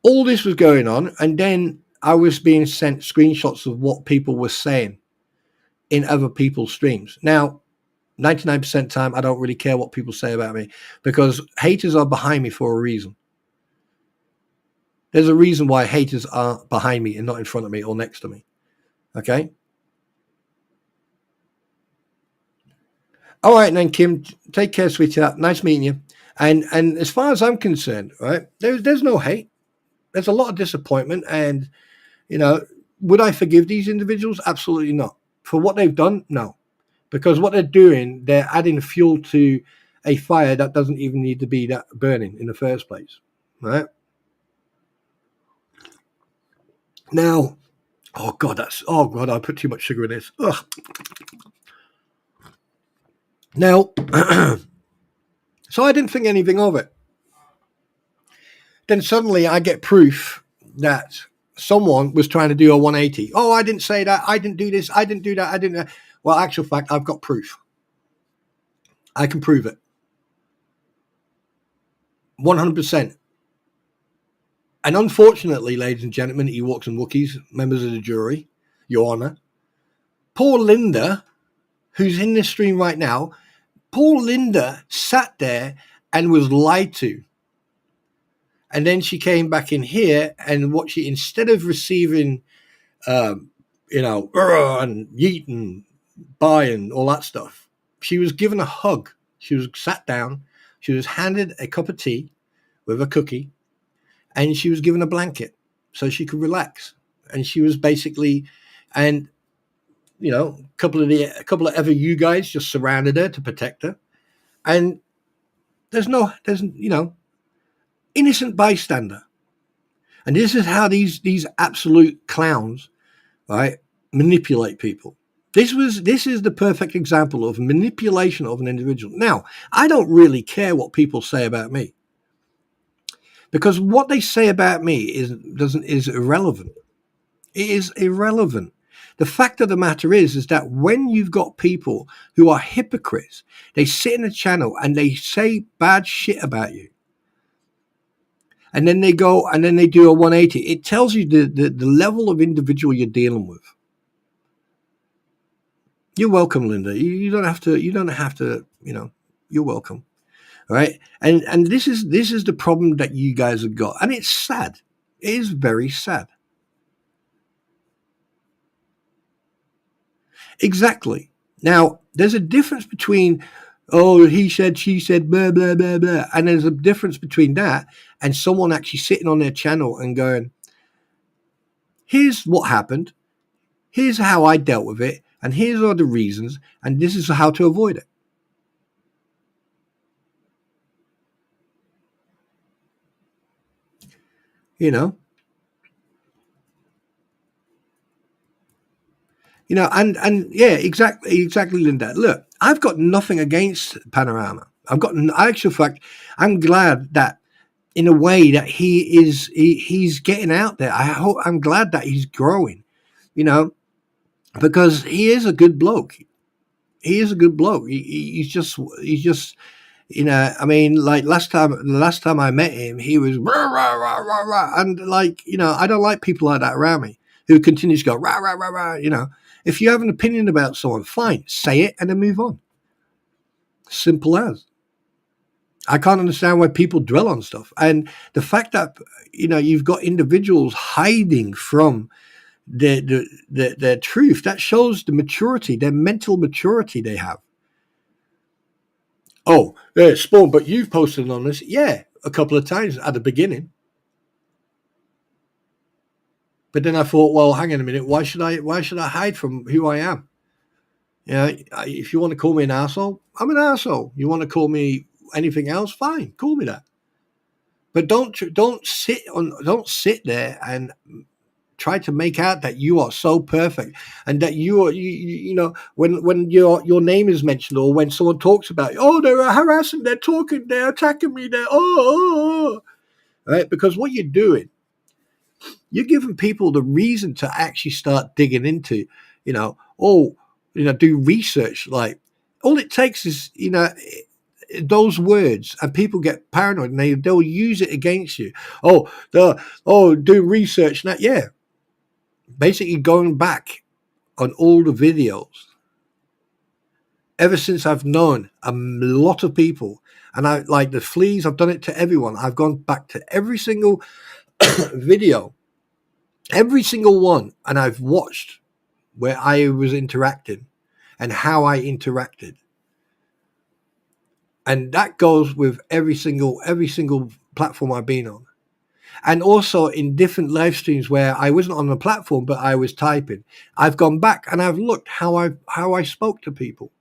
all this was going on, and then I was being sent screenshots of what people were saying in other people's streams. Now, 99% of the time, I don't really care what people say about me, because haters are behind me for a reason. There's a reason why haters are behind me and not in front of me or next to me. Okay? All right, then, Kim, take care, sweetheart. Nice meeting you. And as far as I'm concerned, right, there's no hate. There's a lot of disappointment, and would I forgive these individuals? Absolutely not. For what they've done, no, because what they're doing, they're adding fuel to a fire that doesn't even need to be that burning in the first place, right? Now, oh god, I put too much sugar in this. Ugh. Now, so I didn't think anything of it. Then suddenly I get proof that someone was trying to do a 180. Oh, I didn't say that. I didn't do this. I didn't do that. I didn't. Well, actual fact, I've got proof. I can prove it. 100%. And unfortunately, ladies and gentlemen, Ewoks and Wookiees, members of the jury, Your Honor, poor Linda, who's in this stream right now, poor Linda sat there and was lied to. And then she came back in here, and what she, instead of receiving, and yeet and bye and all that stuff, she was given a hug. She was sat down. She was handed a cup of tea with a cookie, and she was given a blanket so she could relax. And she was basically, and a couple of other you guys just surrounded her to protect her. And there's innocent bystander. And this is how these absolute clowns, right, manipulate people. This is the perfect example of manipulation of an individual. Now, I don't really care what people say about me, because what they say about me is irrelevant. It is irrelevant. The fact of the matter is that when you've got people who are hypocrites, they sit in a channel and they say bad shit about you, and then they go and then they do a 180. It tells you the level of individual you're dealing with. You're welcome, Linda. You don't have to. You're welcome. All right. And this is the problem that you guys have got, and it's sad. It is very sad. Exactly. Now, there's a difference between, oh, he said, she said, blah, blah, blah, blah. And there's a difference between that and someone actually sitting on their channel and going, here's what happened. Here's how I dealt with it. And here's all the reasons. And this is how to avoid it. And yeah, exactly, Linda. Look, I've got nothing against Panorama. Actual fact, I'm glad that in a way that he's getting out there. I'm glad that he's growing, because he is a good bloke. He is a good bloke. He's just, I mean, like the last time I met him, he was rah, rah, rah, rah, rah. And I don't like people like that around me who continue to go rah, rah, rah, rah, If you have an opinion about someone, fine, say it and then move on. Simple as. I can't understand why people dwell on stuff. And the fact that, you've got individuals hiding from their truth, that shows the maturity, their mental maturity they have. Oh, yeah, Spawn, but you've posted on this. Yeah, a couple of times at the beginning. But then I thought, well, hang on a minute. Why should I hide from who I am? Yeah, if you want to call me an asshole, I'm an asshole. You want to call me anything else? Fine, call me that. But don't sit there and try to make out that you are so perfect and that you know when your name is mentioned or when someone talks about you, oh, they're harassing, they're talking, they're attacking me, they're right, because what you're doing, you're giving people the reason to actually start digging into, do research. Like, all it takes is, those words, and people get paranoid and they'll use it against you. Do research now. Yeah, basically going back on all the videos ever since I've known a lot of people, and I like the fleas, I've done it to everyone. I've gone back to every single video, every single one, and I've watched where I was interacting and how I interacted. And that goes with every single platform I've been on. And also in different live streams where I wasn't on the platform but I was typing. I've gone back and I've looked how I spoke to people.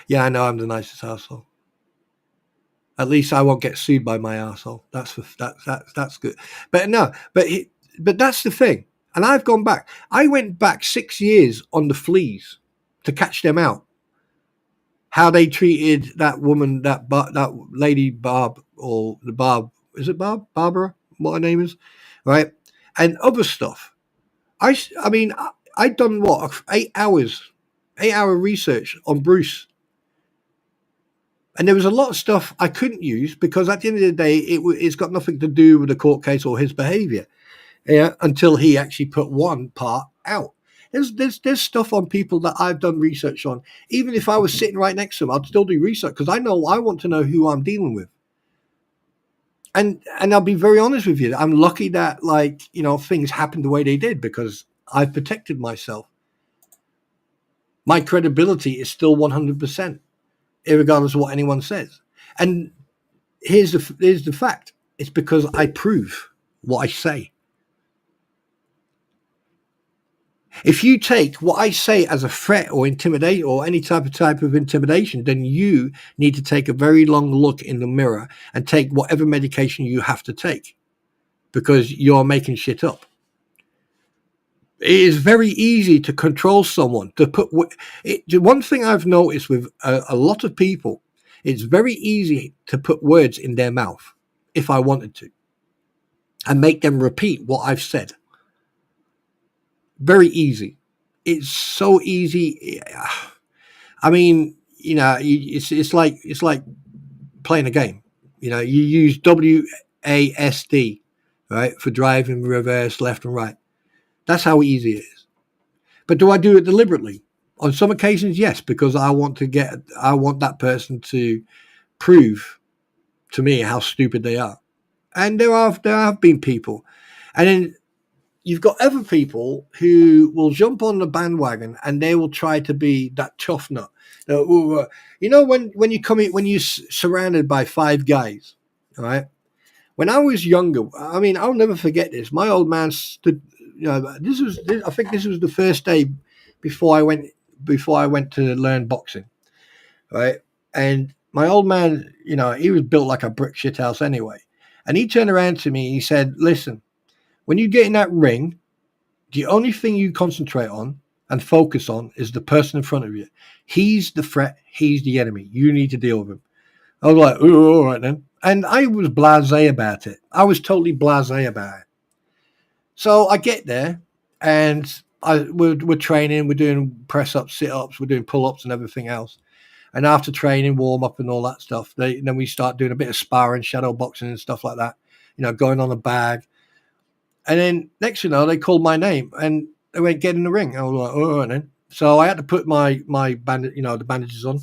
Yeah, I know I'm the nicest asshole. At least I won't get sued by my asshole. That's good. But no, but that's the thing. And I've gone back. I went back 6 years on the fleas to catch them out. How they treated that woman, that lady Barb, or the Barb, is it Barbara? What her name is, right? And other stuff. I mean, I'd done what 8 hour research on Bruce, and there was a lot of stuff I couldn't use because at the end of the day, it's got nothing to do with the court case or his behaviour. Yeah, until he actually put one part out. There's stuff on people that I've done research on. Even if I was sitting right next to them, I'd still do research because I want to know who I'm dealing with. And I'll be very honest with you. I'm lucky that things happened the way they did because I've protected myself. My credibility is still 100%, regardless of what anyone says. And here's the fact: it's because I prove what I say. If you take what I say as a threat or intimidate or any type of intimidation, then you need to take a very long look in the mirror and take whatever medication you have to take because you're making shit up. It is very easy to control someone, to put one thing I've noticed with a lot of people, it's very easy to put words in their mouth if I wanted to and make them repeat what I've said. Very easy. It's so easy. I mean, it's like playing a game. You use WASD, right, for driving, reverse, left, and right. That's how easy it is. But do I do it deliberately? On some occasions, yes, because I want that person to prove to me how stupid they are. And there have been people, and then you've got other people who will jump on the bandwagon and they will try to be that tough nut. When you're surrounded by five guys, all right? When I was younger, I mean, I'll never forget this. My old man stood. I think this was the first day before I went to learn boxing, right? And my old man, he was built like a brick shit house anyway. And he turned around to me and he said, "Listen, when you get in that ring, the only thing you concentrate on and focus on is the person in front of you. He's the threat. He's the enemy. You need to deal with him." I was like, "Oh, all right then." And I was blasé about it. I was totally blasé about it. So I get there and we're training. We're doing press-ups, sit-ups. We're doing pull-ups and everything else. And after training, warm-up and all that stuff, then we start doing a bit of sparring, shadow boxing and stuff like that, going on a bag. And then next they called my name and they went, "Get in the ring." I was like, "Oh," and then so I had to put my bandage, the bandages on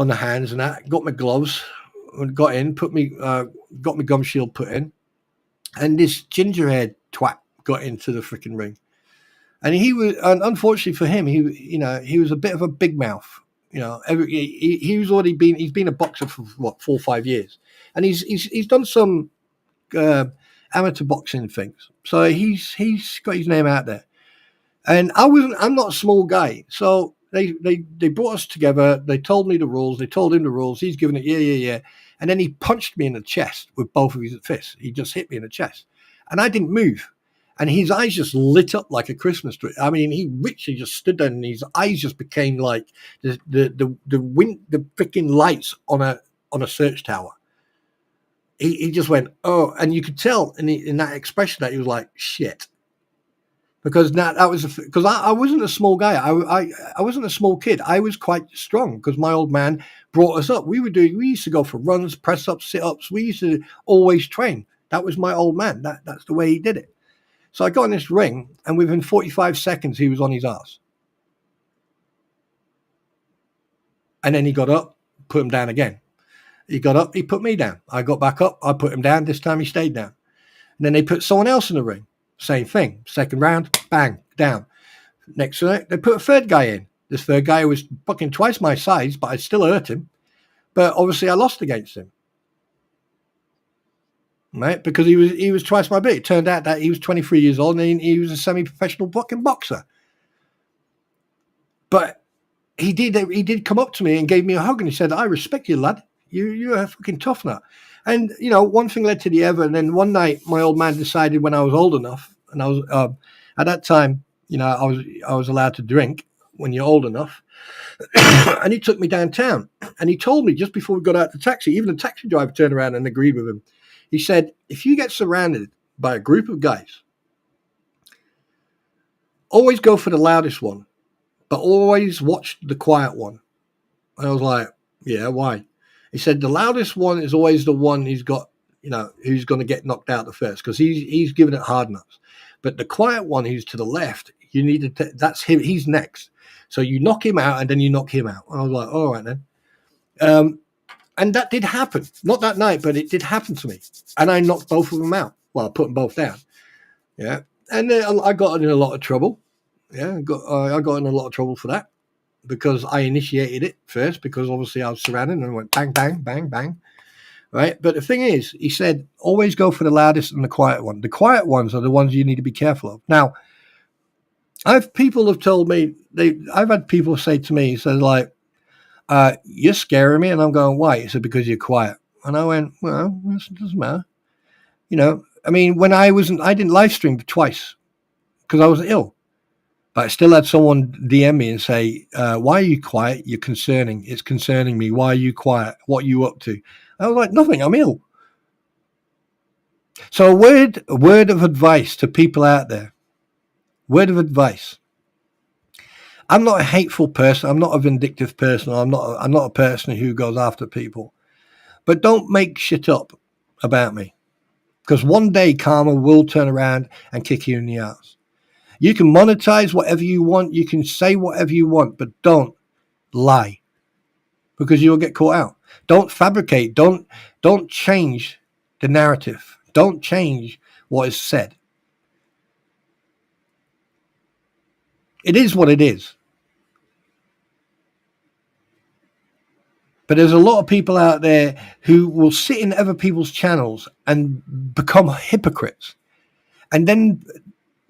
the hands and that. Got my gloves, got in, got my gum shield put in, and this gingerhead twat got into the freaking ring. And he was, and unfortunately for him, he was a bit of a big mouth. He's been a boxer for what, 4 or 5 years, and he's done some amateur boxing things. So he's got his name out there. And I'm not a small guy, so they brought us together. They told me the rules. They told him the rules. He's given it, yeah. And then he punched me in the chest with both of his fists. He just hit me in the chest, and I didn't move. And his eyes just lit up like a Christmas tree. I mean, he literally just stood there, and his eyes just became like the freaking lights on a search tower. He just went, oh, and you could tell in that expression that he was like, shit. Because because I wasn't a small guy. I wasn't a small kid. I was quite strong because my old man brought us up. We used to go for runs, press ups, sit ups. We used to always train. That was my old man. That's the way he did it. So I got in this ring, and within 45 seconds, he was on his ass. And then he got up, put him down again. He got up, he put me down. I got back up, I put him down. This time he stayed down. And then they put someone else in the ring. Same thing. Second round, bang, down. Next night, they put a third guy in. This third guy was fucking twice my size, but I still hurt him. But obviously I lost against him. Right? Because he was twice my big. It turned out that he was 23 years old and he was a semi-professional fucking boxer. But he did come up to me and gave me a hug, and he said, I respect you, lad. You're a fucking tough nut. And, one thing led to the other. And then one night, my old man decided when I was old enough, and I was, at that time, I was allowed to drink when you're old enough. And he took me downtown, and he told me just before we got out the taxi, even the taxi driver turned around and agreed with him. He said, if you get surrounded by a group of guys, always go for the loudest one, but always watch the quiet one. I was like, yeah, why? He said, the loudest one is always the one who's got, who's going to get knocked out the first, because he's giving it hard nuts. But the quiet one who's to the left, you need to, that's him, he's next. So you knock him out and then you knock him out. I was like, all right then. And that did happen. Not that night, but it did happen to me. And I knocked both of them out. Well, I put them both down. Yeah. And I got in a lot of trouble. Yeah. I got in a lot of trouble for that, because I initiated it first, because obviously I was surrounded, and I went bang, bang, bang, bang. Right. But the thing is, he said, always go for the loudest and the quiet one. The quiet ones are the ones you need to be careful of. Now, people have told me, I've had people say to me, so like, you're scaring me. And I'm going, why? He said, because you're quiet. And I went, well, it doesn't matter. I mean, when I didn't live stream twice because I was ill, but I still had someone DM me and say, why are you quiet? You're concerning. It's concerning me. Why are you quiet? What are you up to? I was like, nothing. I'm ill. So a word of advice to people out there. Word of advice. I'm not a hateful person. I'm not a vindictive person. I'm not a person who goes after people. But don't make shit up about me, because one day karma will turn around and kick you in the ass. You can monetize whatever you want. You can say whatever you want, but don't lie, because you'll get caught out. Don't fabricate. Don't change the narrative. Don't change what is said. It is what it is. But there's a lot of people out there who will sit in other people's channels and become hypocrites. And then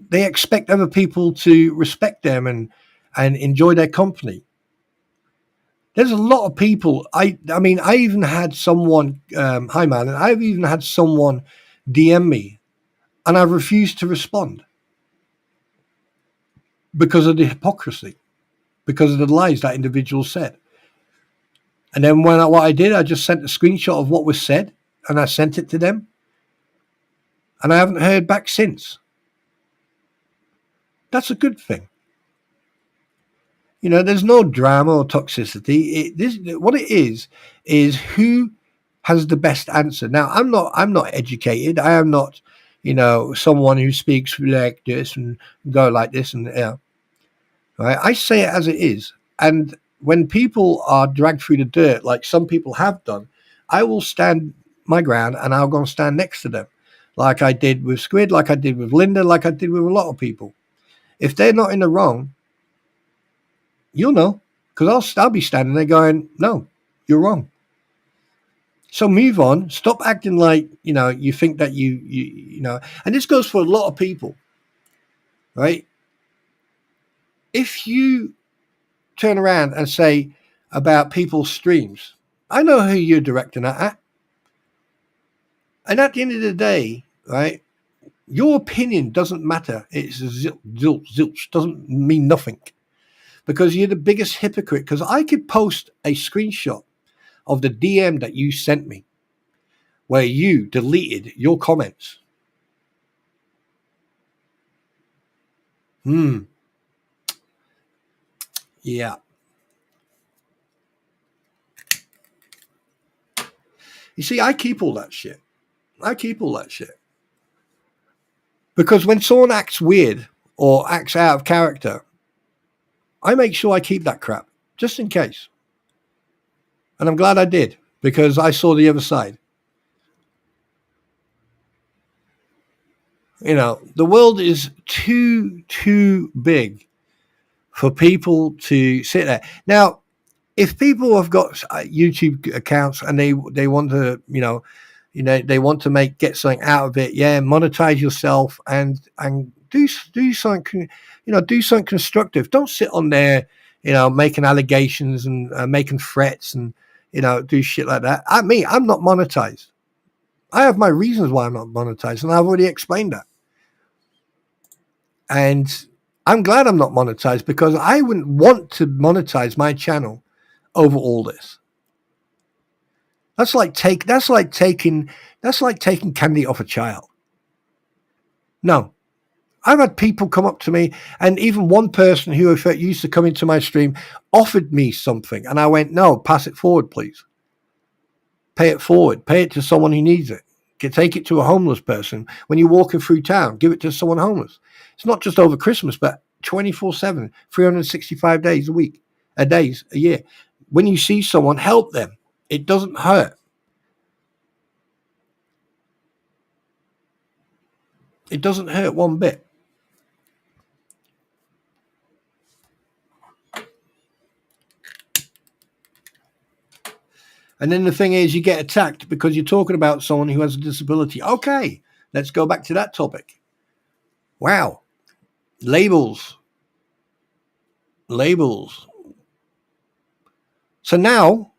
they expect other people to respect them and enjoy their company. There's a lot of people. I mean, I even had someone, hi man, and I've even had someone DM me, and I refused to respond because of the hypocrisy, because of the lies that individual said. And then what I did, I just sent a screenshot of what was said, and I sent it to them. And I haven't heard back since. That's a good thing. There's no drama or toxicity. What it is who has the best answer. Now, I'm not educated. I am not, someone who speaks like this and go like this and right. I say it as it is, and when people are dragged through the dirt, like some people have done, I will stand my ground and I'll go and stand next to them. like I did with Squid, like I did with Linda, like I did with a lot of people. If they're not in the wrong, you'll know, because I'll be standing there going, no, you're wrong. So move on. Stop acting like, you think that you know, and this goes for a lot of people, right? If you turn around and say about people's streams, I know who you're directing that at. And at the end of the day, right, your opinion doesn't matter. It's zilch, doesn't mean nothing. Because you're the biggest hypocrite. Because I could post a screenshot of the DM that you sent me where you deleted your comments. Yeah. You see, I keep all that shit. Because when someone acts weird or acts out of character, I make sure I keep that crap, just in case. And I'm glad I did, because I saw the other side. The world is too big for people to sit there. Now, if people have got YouTube accounts and they want to, they want to get something out of it, monetize yourself and do something, do something constructive. Don't sit on there, making allegations and making threats and, do shit like that. I'm not monetized. I have my reasons why I'm not monetized, and I've already explained that. And I'm glad I'm not monetized, because I wouldn't want to monetize my channel over all this. That's like taking candy off a child. No. I've had people come up to me, and even one person who used to come into my stream offered me something, and I went, no, pass it forward, please. Pay it forward. Pay it to someone who needs it. Take it to a homeless person. When you're walking through town, give it to someone homeless. It's not just over Christmas, but 24/7, 365 days a year. When you see someone, help them. It doesn't hurt. It doesn't hurt one bit. And then the thing is, you get attacked because you're talking about someone who has a disability. Okay, let's go back to that topic. Wow. Labels. So now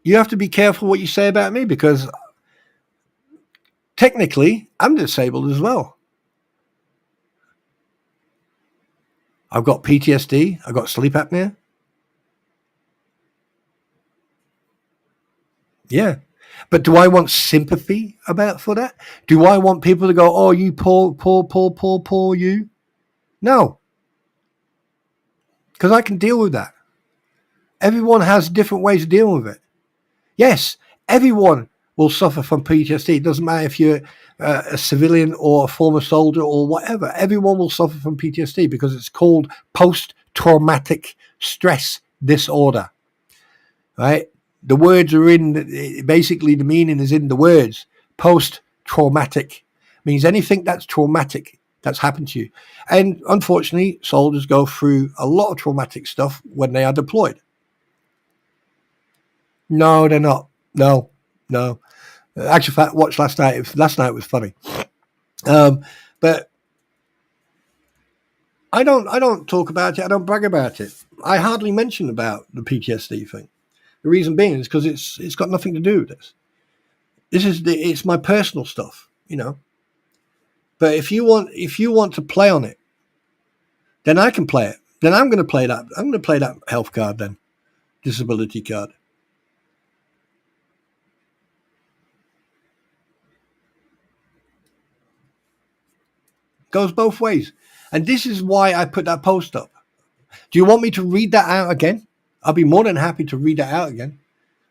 you have to be careful what you say about me, because technically I'm disabled as well. I've got PTSD. I've got sleep apnea. Yeah. But do I want sympathy for that? Do I want people to go, oh, you poor you? No. Because I can deal with that. Everyone has different ways of dealing with it. Yes, everyone will suffer from PTSD. It doesn't matter if you're a civilian or a former soldier or whatever. Everyone will suffer from PTSD, because it's called post-traumatic stress disorder. Right? The words are basically the meaning is in the words. Post-traumatic means anything that's traumatic that's happened to you. And unfortunately, soldiers go through a lot of traumatic stuff when they are deployed. No, they're not. No. Actually, fact, watched last night. Last night was funny. But I don't talk about it. I don't brag about it. I hardly mention about the PTSD thing. The reason being is because it's got nothing to do with this. It's my personal stuff, But if you want to play on it, then I can play it. Then I'm going to play that. I'm going to play that health card then, disability card. Goes both ways. And this is why I put that post up. Do you want me to read that out again? I'll be more than happy to read that out again.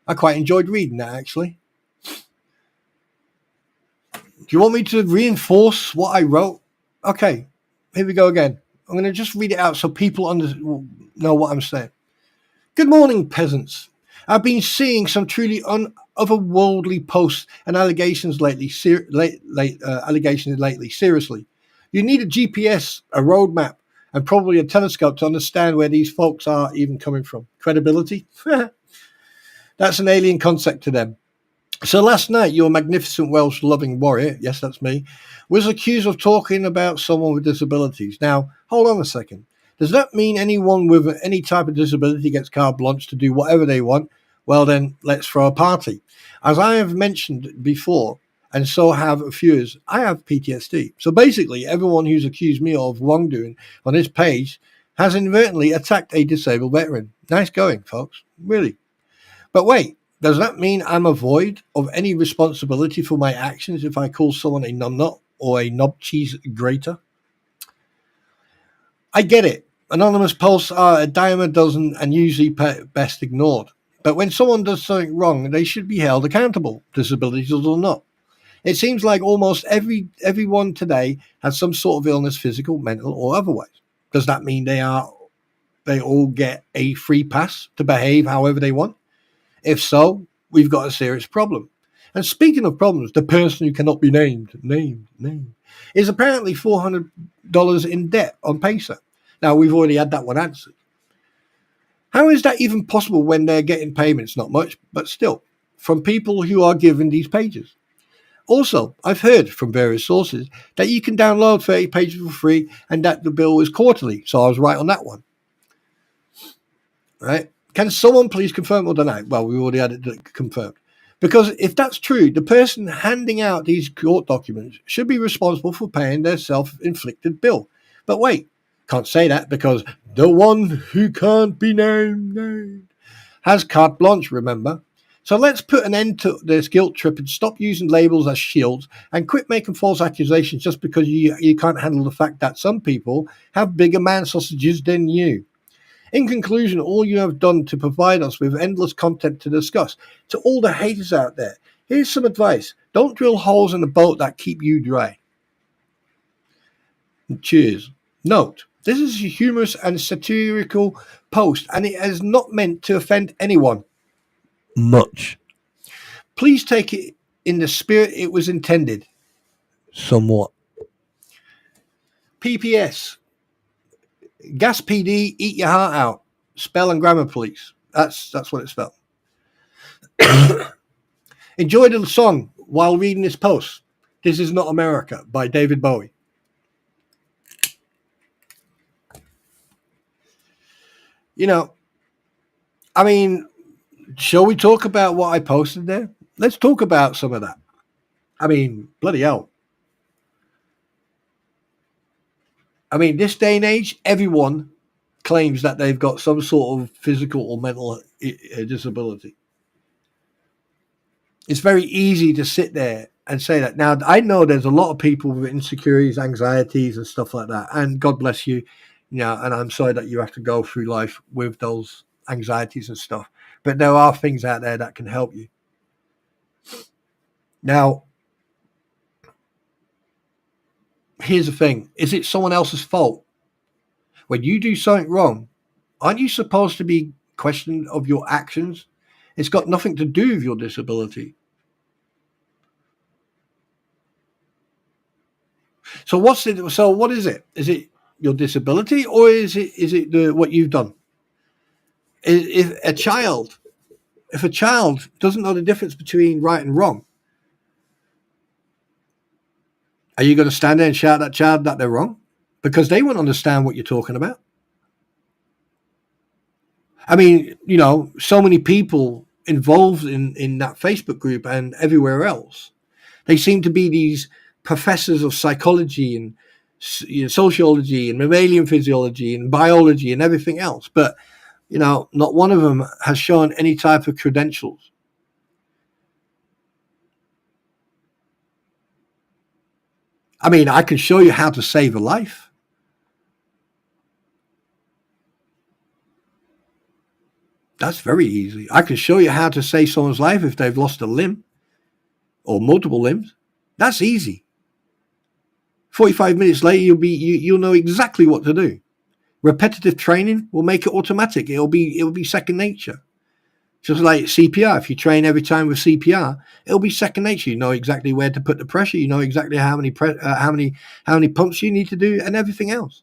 I quite enjoyed reading that, actually. Do you want me to reinforce what I wrote? Okay, here we go again. I'm going to just read it out so people know what I'm saying. Good morning, peasants. I've been seeing some truly otherworldly posts and allegations lately seriously. You need a GPS, a roadmap, and probably a telescope to understand where these folks are even coming from. Credibility? That's an alien concept to them. So last night, your magnificent Welsh-loving warrior, yes, that's me, was accused of talking about someone with disabilities. Now, hold on a second. Does that mean anyone with any type of disability gets carte blanche to do whatever they want? Well, then, let's throw a party. As I have mentioned before, and so have a few, I have PTSD. So basically, everyone who's accused me of wrongdoing on this page has inadvertently attacked a disabled veteran. Nice going, folks. Really. But wait. Does that mean I'm void of any responsibility for my actions if I call someone a numbnut or a knob cheese grater? I get it. Anonymous posts are a dime a dozen and usually best ignored. But when someone does something wrong, they should be held accountable, disabilities or not. It seems like almost everyone today has some sort of illness, physical, mental, or otherwise. Does that mean they all get a free pass to behave however they want? If so, we've got a serious problem. And speaking of problems, the person who cannot be named, is apparently $400 in debt on Pacer. Now, we've already had that one answered. How is that even possible when they're getting payments, not much, but still, from people who are given these pages? Also, I've heard from various sources that you can download 30 pages for free and that the bill is quarterly, so I was right on that one. Right? Can someone please confirm or deny? Well, we already had it confirmed. Because if that's true, the person handing out these court documents should be responsible for paying their self-inflicted bill. But wait, can't say that because the one who can't be named has carte blanche, remember? So let's put an end to this guilt trip and stop using labels as shields and quit making false accusations just because you can't handle the fact that some people have bigger man sausages than you. In conclusion, all you have done to provide us with endless content to discuss. To all the haters out there, here's some advice. Don't drill holes in the boat that keep you dry. Cheers. Note, this is a humorous and satirical post, and it is not meant to offend anyone. Much. Please take it in the spirit it was intended. Somewhat. PPS. Gas PD, eat your heart out. Spell and grammar police. That's what it spelled. Enjoy the song while reading this post. This is Not America by David Bowie. You know, I mean, shall we talk about what I posted there? Let's talk about some of that. I mean, bloody hell. I mean, this day and age, everyone claims that they've got some sort of physical or mental disability. It's very easy to sit there and say that. Now, I know there's a lot of people with insecurities, anxieties, and stuff like that. And God bless you, and I'm sorry that you have to go through life with those anxieties and stuff. But there are things out there that can help you. Now, here's the thing. Is it someone else's fault? When you do something wrong, aren't you supposed to be questioned of your actions? It's got nothing to do with your disability. So what is it? Is it your disability or is it what you've done? If a child doesn't know the difference between right and wrong, are you going to stand there and shout at that child that they're wrong? Because they won't understand what you're talking about. I mean, so many people involved in that Facebook group and everywhere else. They seem to be these professors of psychology and sociology and mammalian physiology and biology and everything else. But, not one of them has shown any type of credentials. I mean, I can show you how to save a life. That's very easy. I can show you how to save someone's life if they've lost a limb or multiple limbs. That's easy. 45 minutes later, you'll know exactly what to do. Repetitive training will make it automatic. It'll be second nature. Just like CPR, if you train every time with CPR, it'll be second nature. You know exactly where to put the pressure. You know exactly how many pumps you need to do, and everything else.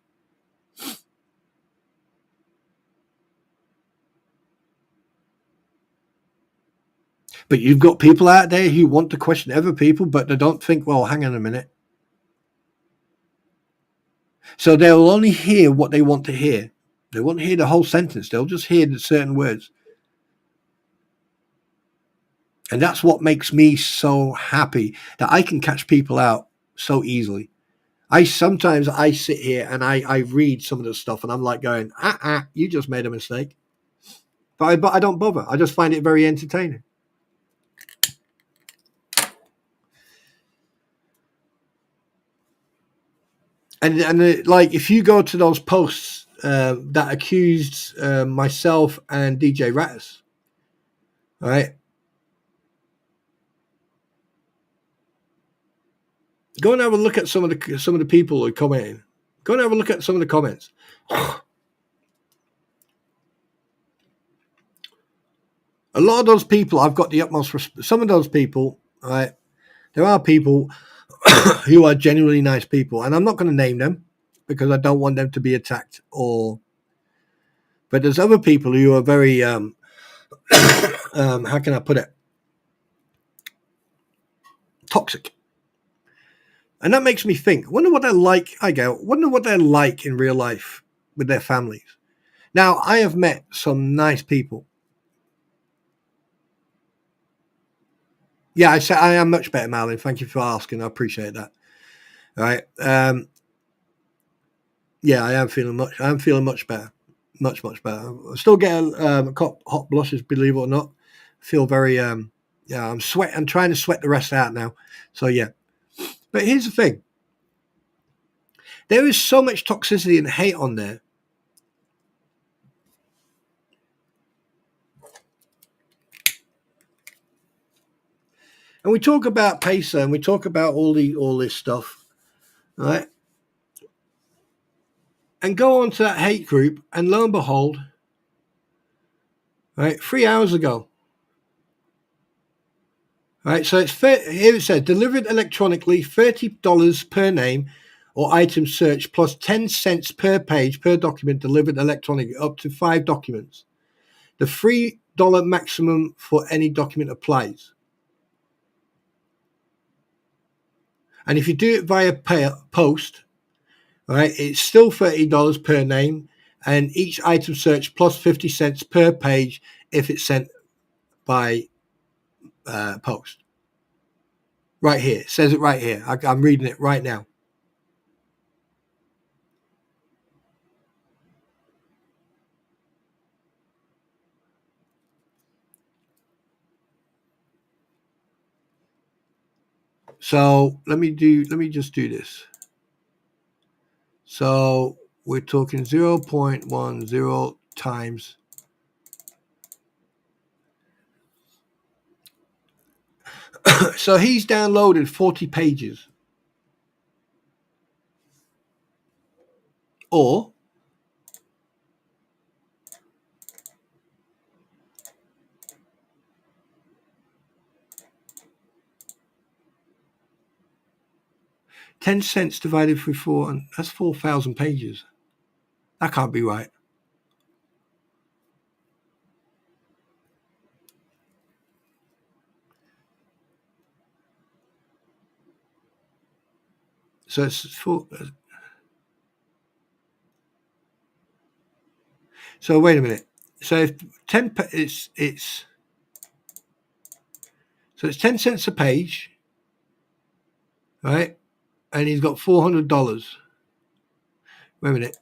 But you've got people out there who want to question other people, but they don't think, well, hang on a minute. So they'll only hear what they want to hear. They won't hear the whole sentence. They'll just hear the certain words. And that's what makes me so happy, that I can catch people out so easily. Sometimes I sit here and I read some of the stuff and I'm like going, you just made a mistake. But I don't bother. I just find it very entertaining. And like, if you go to those posts that accused myself and DJ Rattus, right? Go and have a look at some of the people who are commenting. Go and have a look at some of the comments. A lot of those people, I've got the utmost respect. Some of those people, right? There are people who are genuinely nice people, and I'm not going to name them because I don't want them to be attacked. But there's other people who are very, how can I put it, toxic, and that makes me think. Wonder what they're like. Wonder what they're like in real life with their families. Now, I have met some nice people. Yeah, I say I am much better, Malin. Thank you for asking. I appreciate that. All right. Yeah, I am feeling much better. Much better. I still get hot blushes, believe it or not. I feel very I'm trying to sweat the rest out now. So yeah. But here's the thing. There is so much toxicity and hate on there. And we talk about PACER and we talk about all this stuff, right? And go on to that hate group, and lo and behold, right, 3 hours ago. Right, so here it says delivered electronically, $30 per name or item search plus 10 cents per page per document delivered electronically, up to 5 documents. The $3 maximum for any document applies. And if you do it via post, right, it's still $30 per name, and each item search plus 50 cents per page if it's sent by post. Right here, it says it right here. I'm reading it right now. So let me just do this. So we're talking 0.10 times. So he's downloaded 40 pages. Or $0.10 divided through 4, and that's 4,000 pages. That can't be right. So it's 4. So wait a minute. So if 10, it's so it's 10 cents a page, right? And he's got $400. Wait a minute.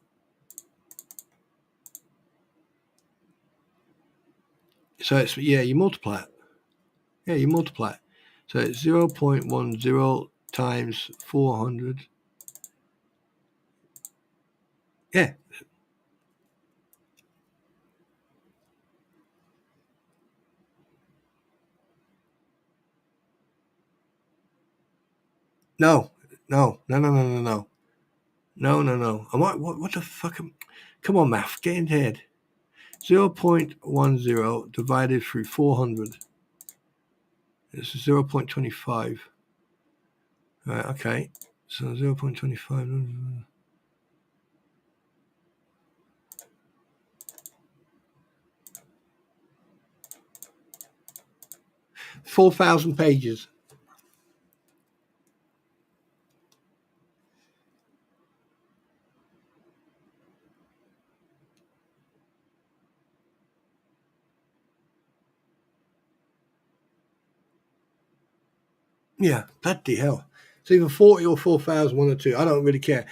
So it's, you multiply it. Yeah, you multiply it. So it's 0.10 times 400. Yeah. No. No. What the fuck? Come on, math. Get in head. 0.10 divided through 400. It's 0.25. Right, okay. So 0.25. 4,000 pages. Yeah, bloody hell. It's either 40 or 4,000, one or two. I don't really care.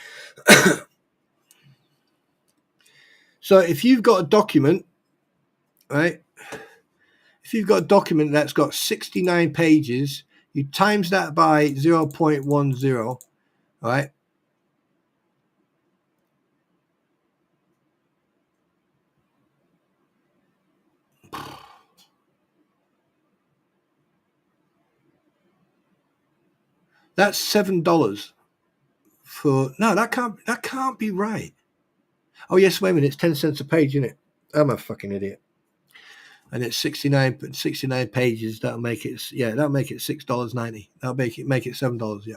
So if you've got a document, right? If you've got a document that's got 69 pages, you times that by 0.10, right? That's $7 for no, that can't be right. Oh yes, wait a minute, it's 10 cents a page, isn't it? I'm a fucking idiot. And it's 69 pages. That'll make it $6.90. That'll make it $7. Yeah.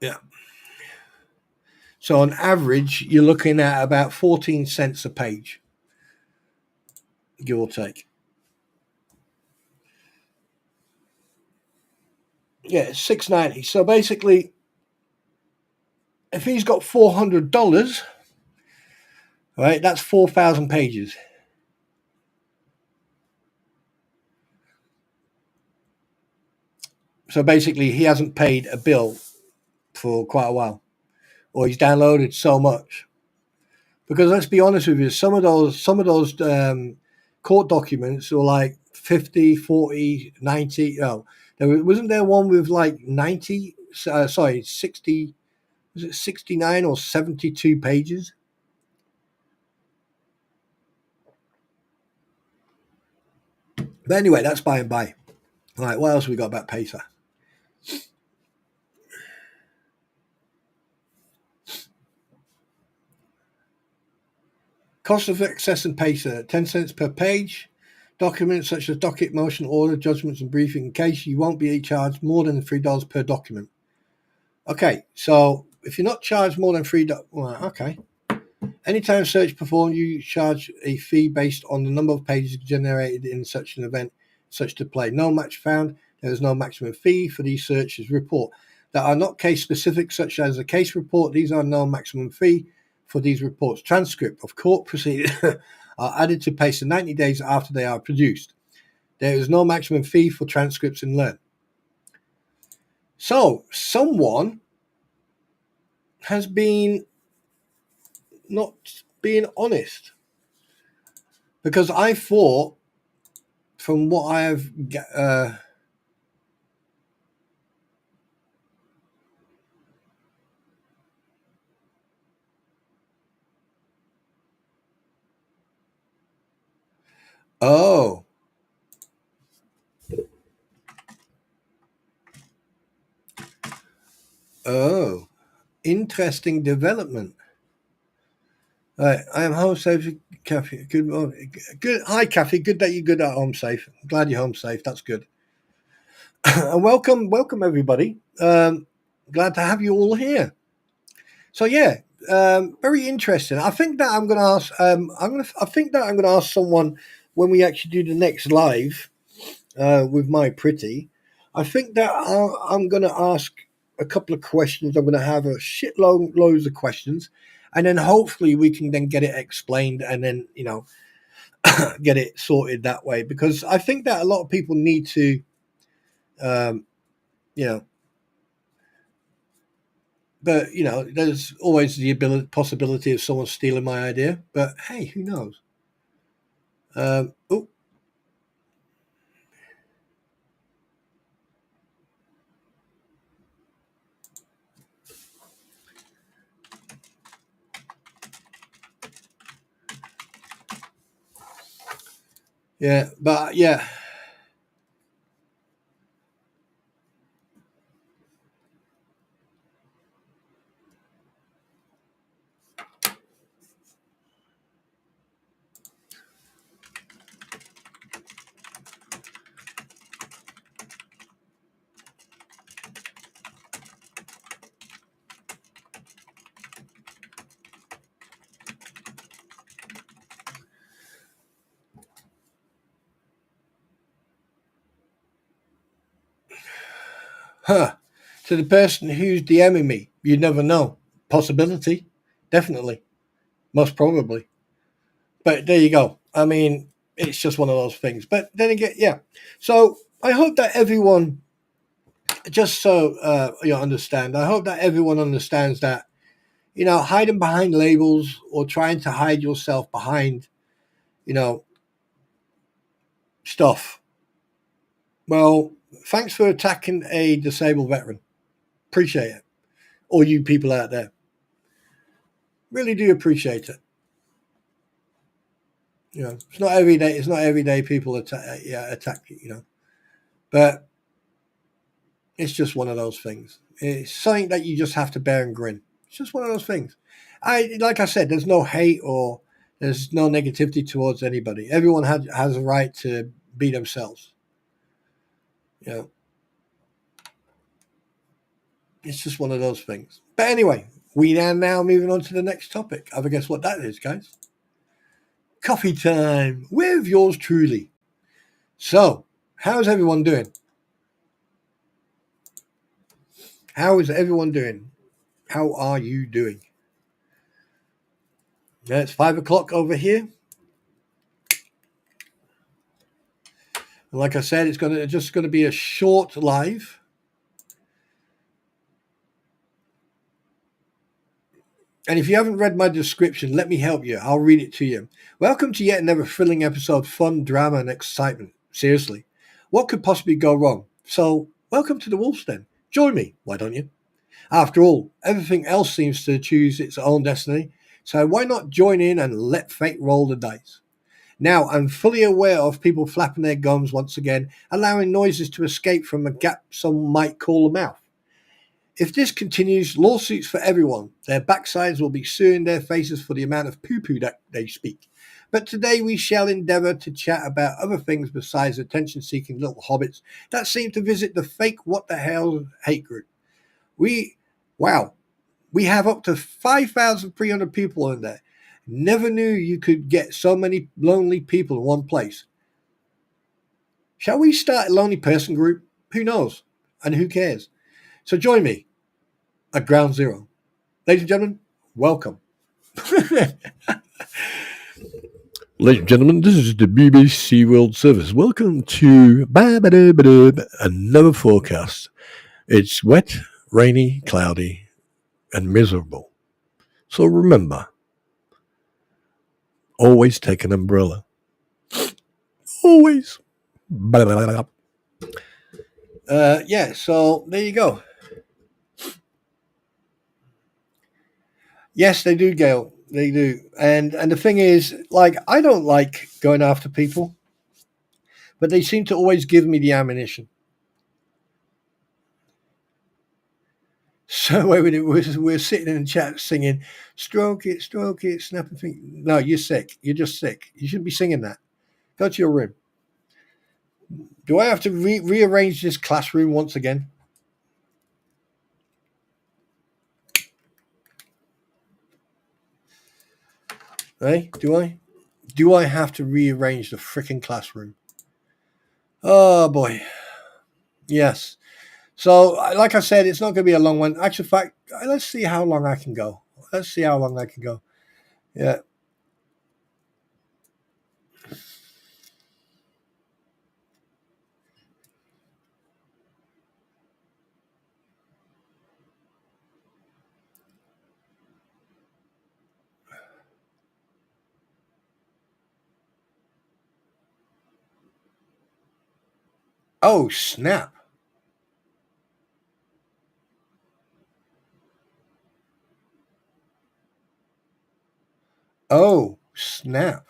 Yeah. So on average, you're looking at about 14 cents a page, give or take. Yeah, it's $6.90. So basically, if he's got $400, right, that's 4,000 pages. So basically, he hasn't paid a bill for quite a while, or he's downloaded so much. Because let's be honest with you, some of those court documents were like 50, 40, 90. Oh, wasn't there one with like 90? 60. Was it 69 or 72 pages? But anyway, that's by and by. All right, what else have we got about PACER? Cost of accessing PACER, 10 cents per page. Documents such as docket, motion, order, judgments, and briefing. In case you won't be charged more than $3 per document. Okay, so if you're not charged more than $3, well, okay. Anytime search performed, you charge a fee based on the number of pages generated in such an event, such display. No match found. There is no maximum fee for these searches report that are not case specific, such as a case report. These are no maximum fee for these reports. Transcript of court proceedings are added to PACER 90 days after they are produced. There is no maximum fee for transcripts in Learn. So someone has been not being honest, because I thought, from what I have oh interesting development. Right, I am home safe, Kathy. Good morning. Good. Hi, Kathy. Good that you're good at home safe. I'm glad you're home safe. That's good. And welcome everybody. Glad to have you all here. So yeah, very interesting. I think that I'm going to ask. I think that I'm going to ask someone when we actually do the next live with my pretty. I think that I'm going to ask a couple of questions. I'm going to have a shitload loads of questions, and then hopefully we can then get it explained, and then get it sorted that way. Because I think that a lot of people need to, you know. But there's always the possibility of someone stealing my idea. But hey, who knows? Oh, Yeah, but yeah. Huh. To the person who's DMing me, you'd never know. Possibility. Definitely. Most probably. But there you go. I mean, it's just one of those things. But then again, yeah. So I hope that everyone, just so you understand, I hope that everyone understands that, hiding behind labels or trying to hide yourself behind, you know, stuff. Well, thanks for attacking a disabled veteran. Appreciate it. All you people out there. Really do appreciate it. It's not every day. It's not every day people attack you. But it's just one of those things. It's something that you just have to bear and grin. It's just one of those things. Like I said, there's no hate or there's no negativity towards anybody. Everyone has a right to be themselves. You know, it's just one of those things. But anyway, we are now moving on to the next topic. Have a guess what that is, guys? Coffee time with yours truly. So, how's everyone doing? How is everyone doing? How are you doing? Yeah, it's 5 o'clock over here. And like I said, it's just gonna be a short live. And if you haven't read my description, let me help you. I'll read it to you. Welcome to yet another thrilling episode, fun, drama, and excitement. Seriously, what could possibly go wrong? So, welcome to the Wolf's Den. Join me, why don't you? After all, everything else seems to choose its own destiny. So why not join in and let fate roll the dice? Now, I'm fully aware of people flapping their gums once again, allowing noises to escape from a gap some might call a mouth. If this continues, lawsuits for everyone. Their backsides will be suing their faces for the amount of poo-poo that they speak. But today we shall endeavour to chat about other things besides attention-seeking little hobbits that seem to visit the Fake What the Hales hate group. Wow, we have up to 5,300 people in there. Never knew you could get so many lonely people in one place. Shall we start a lonely person group? Who knows? And who cares? So join me at Ground Zero. Ladies and gentlemen, welcome. Ladies and gentlemen, this is the BBC World Service. Welcome to another forecast. It's wet, rainy, cloudy, and miserable. So remember, always take an umbrella. Always. Yeah, so there you go. Yes, they do, Gail. They do. And the thing is, like, I don't like going after people, but they seem to always give me the ammunition. So we're sitting in the chat singing, stroke it, snap and think. No, you're sick. You're just sick. You shouldn't be singing that. Go to your room. Do I have to rearrange this classroom once again? Hey, do I? Do I have to rearrange the freaking classroom? Oh boy. Yes. So, like I said, it's not going to be a long one. Actual fact, let's see how long I can go. Let's see how long I can go. Yeah. Oh, snap. Oh, snap.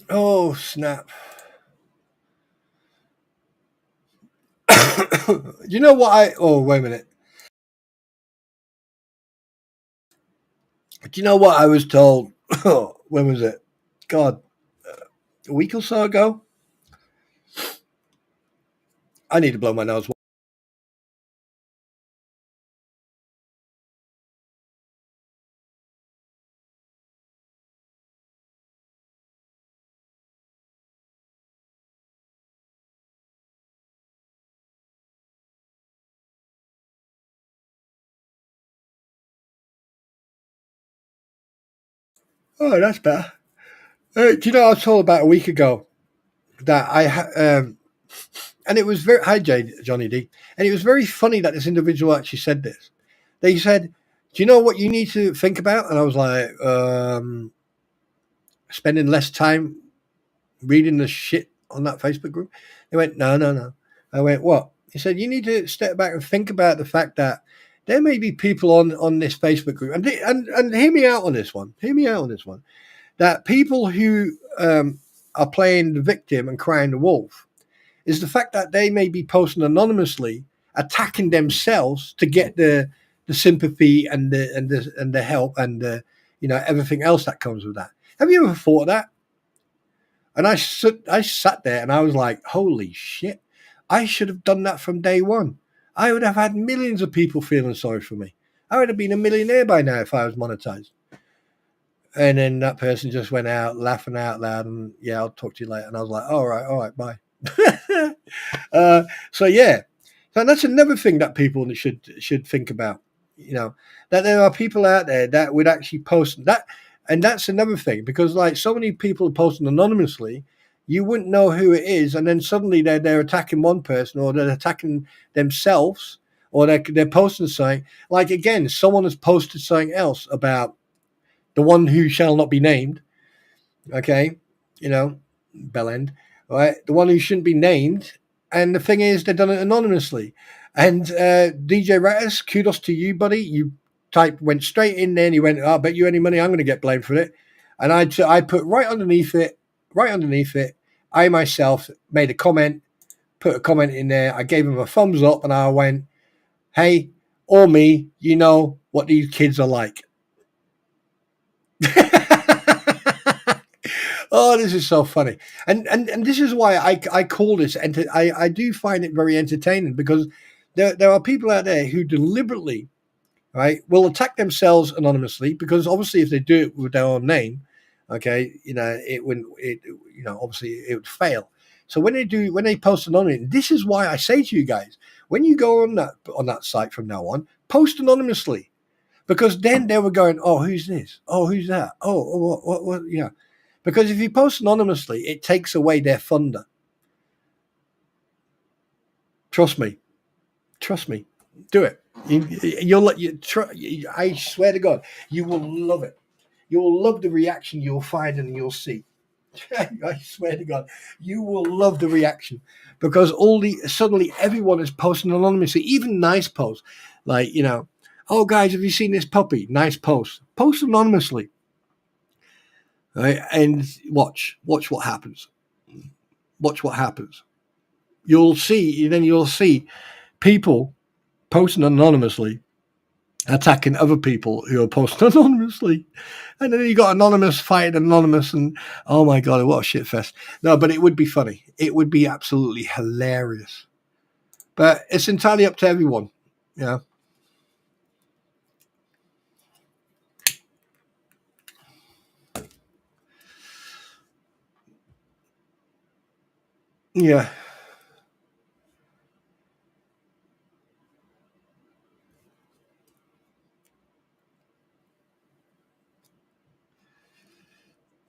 Oh, snap. You know what oh, wait a minute. Do you know what I was told? When was it? God, a week or so ago? I need to blow my nose. Oh, that's better. Do you know I was told about a week ago that and it was very, hi, Johnny D. And it was very funny that this individual actually said this. They said, do you know what you need to think about? And I was like, spending less time reading the shit on that Facebook group. They went, no, no, no. I went, what? He said, you need to step back and think about the fact that there may be people on this Facebook group, and hear me out on this one. Hear me out on this one. That people who are playing the victim and crying the wolf is the fact that they may be posting anonymously, attacking themselves to get the sympathy and the help and the everything else that comes with that. Have you ever thought of that? And I sat there and I was like, holy shit, I should have done that from day one. I would have had millions of people feeling sorry for me. I would have been a millionaire by now if I was monetized. And then that person just went out laughing out loud and, yeah, I'll talk to you later. And I was like, all right, bye. So yeah, so that's another thing that people should think about. That there are people out there that would actually post that, and that's another thing because like so many people are posting anonymously, you wouldn't know who it is, and then suddenly they're attacking one person or they're attacking themselves or they're posting something. Like again, someone has posted something else about the one who shall not be named. Okay, Bellend, right? The one who shouldn't be named. And the thing is, they've done it anonymously. And DJ Rattus, kudos to you, buddy. You went straight in there and you went, oh, I bet you any money I'm going to get blamed for it. And I put right underneath it, I myself made a comment, put a comment in there. I gave him a thumbs up and I went, hey, or me, you know what these kids are like. Oh, this is so funny, and this is why I call this, and I do find it very entertaining because there are people out there who deliberately, right, will attack themselves anonymously because obviously if they do it with their own name, okay, obviously it would fail. So when they post anonymously, this is why I say to you guys, when you go on that site from now on, post anonymously. Because then they were going, oh, who's this? Oh, who's that? Oh, what? Yeah. Because if you post anonymously, it takes away their thunder. Trust me. Do it. I swear to God, you will love it. You will love the reaction you'll find and you'll see. I swear to God, you will love the reaction because suddenly everyone is posting anonymously, even nice posts, like oh guys, have you seen this puppy? Nice post. Post anonymously, right? And watch what happens. Watch what happens. You'll see people posting anonymously attacking other people who are posting anonymously. And then you got anonymous fighting anonymous, and oh my God, what a shit fest. No, but it would be funny. It would be absolutely hilarious. But it's entirely up to everyone. Yeah. Yeah.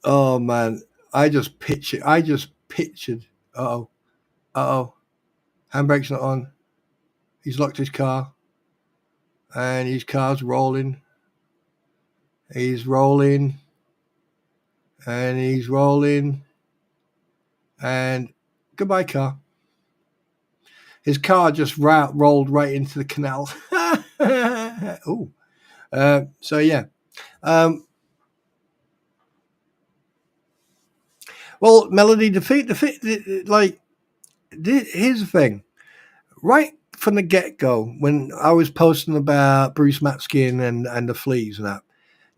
Oh man. I just pictured. Uh-oh. Uh-oh. Handbrake's not on. He's locked his car. And his car's rolling. He's rolling. And he's rolling. And goodbye, car. His car just rolled right into the canal. Oh, so yeah. Um, Well, Melody, here's the thing. Right from the get-go, when I was posting about Bruce Matskin and the Fleas and that,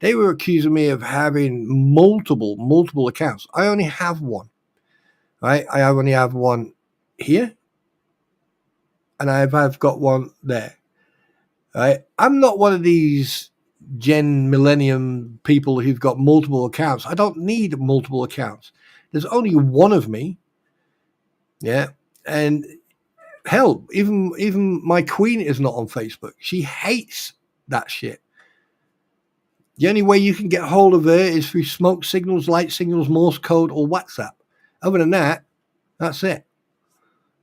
they were accusing me of having multiple accounts. I only have one, right? I only have one here, and I've got one there, right? I'm not one of these Gen Millennium people who've got multiple accounts. I don't need multiple accounts. There's only one of me, yeah, and hell, even my queen is not on Facebook. She hates that shit. The only way you can get hold of her is through smoke signals, light signals, Morse code, or WhatsApp. Other than that, that's it.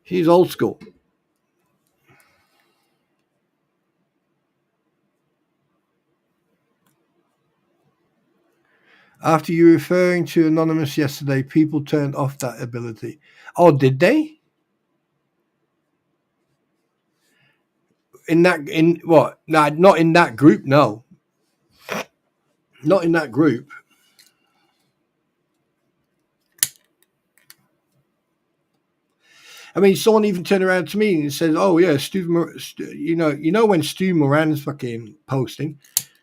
She's old school. After you referring to Anonymous yesterday, people turned off that ability. Oh, did they? In what? No, not in that group, no. Not in that group. I mean, someone even turned around to me and said, "Oh yeah, you know when Stu Moran's fucking posting,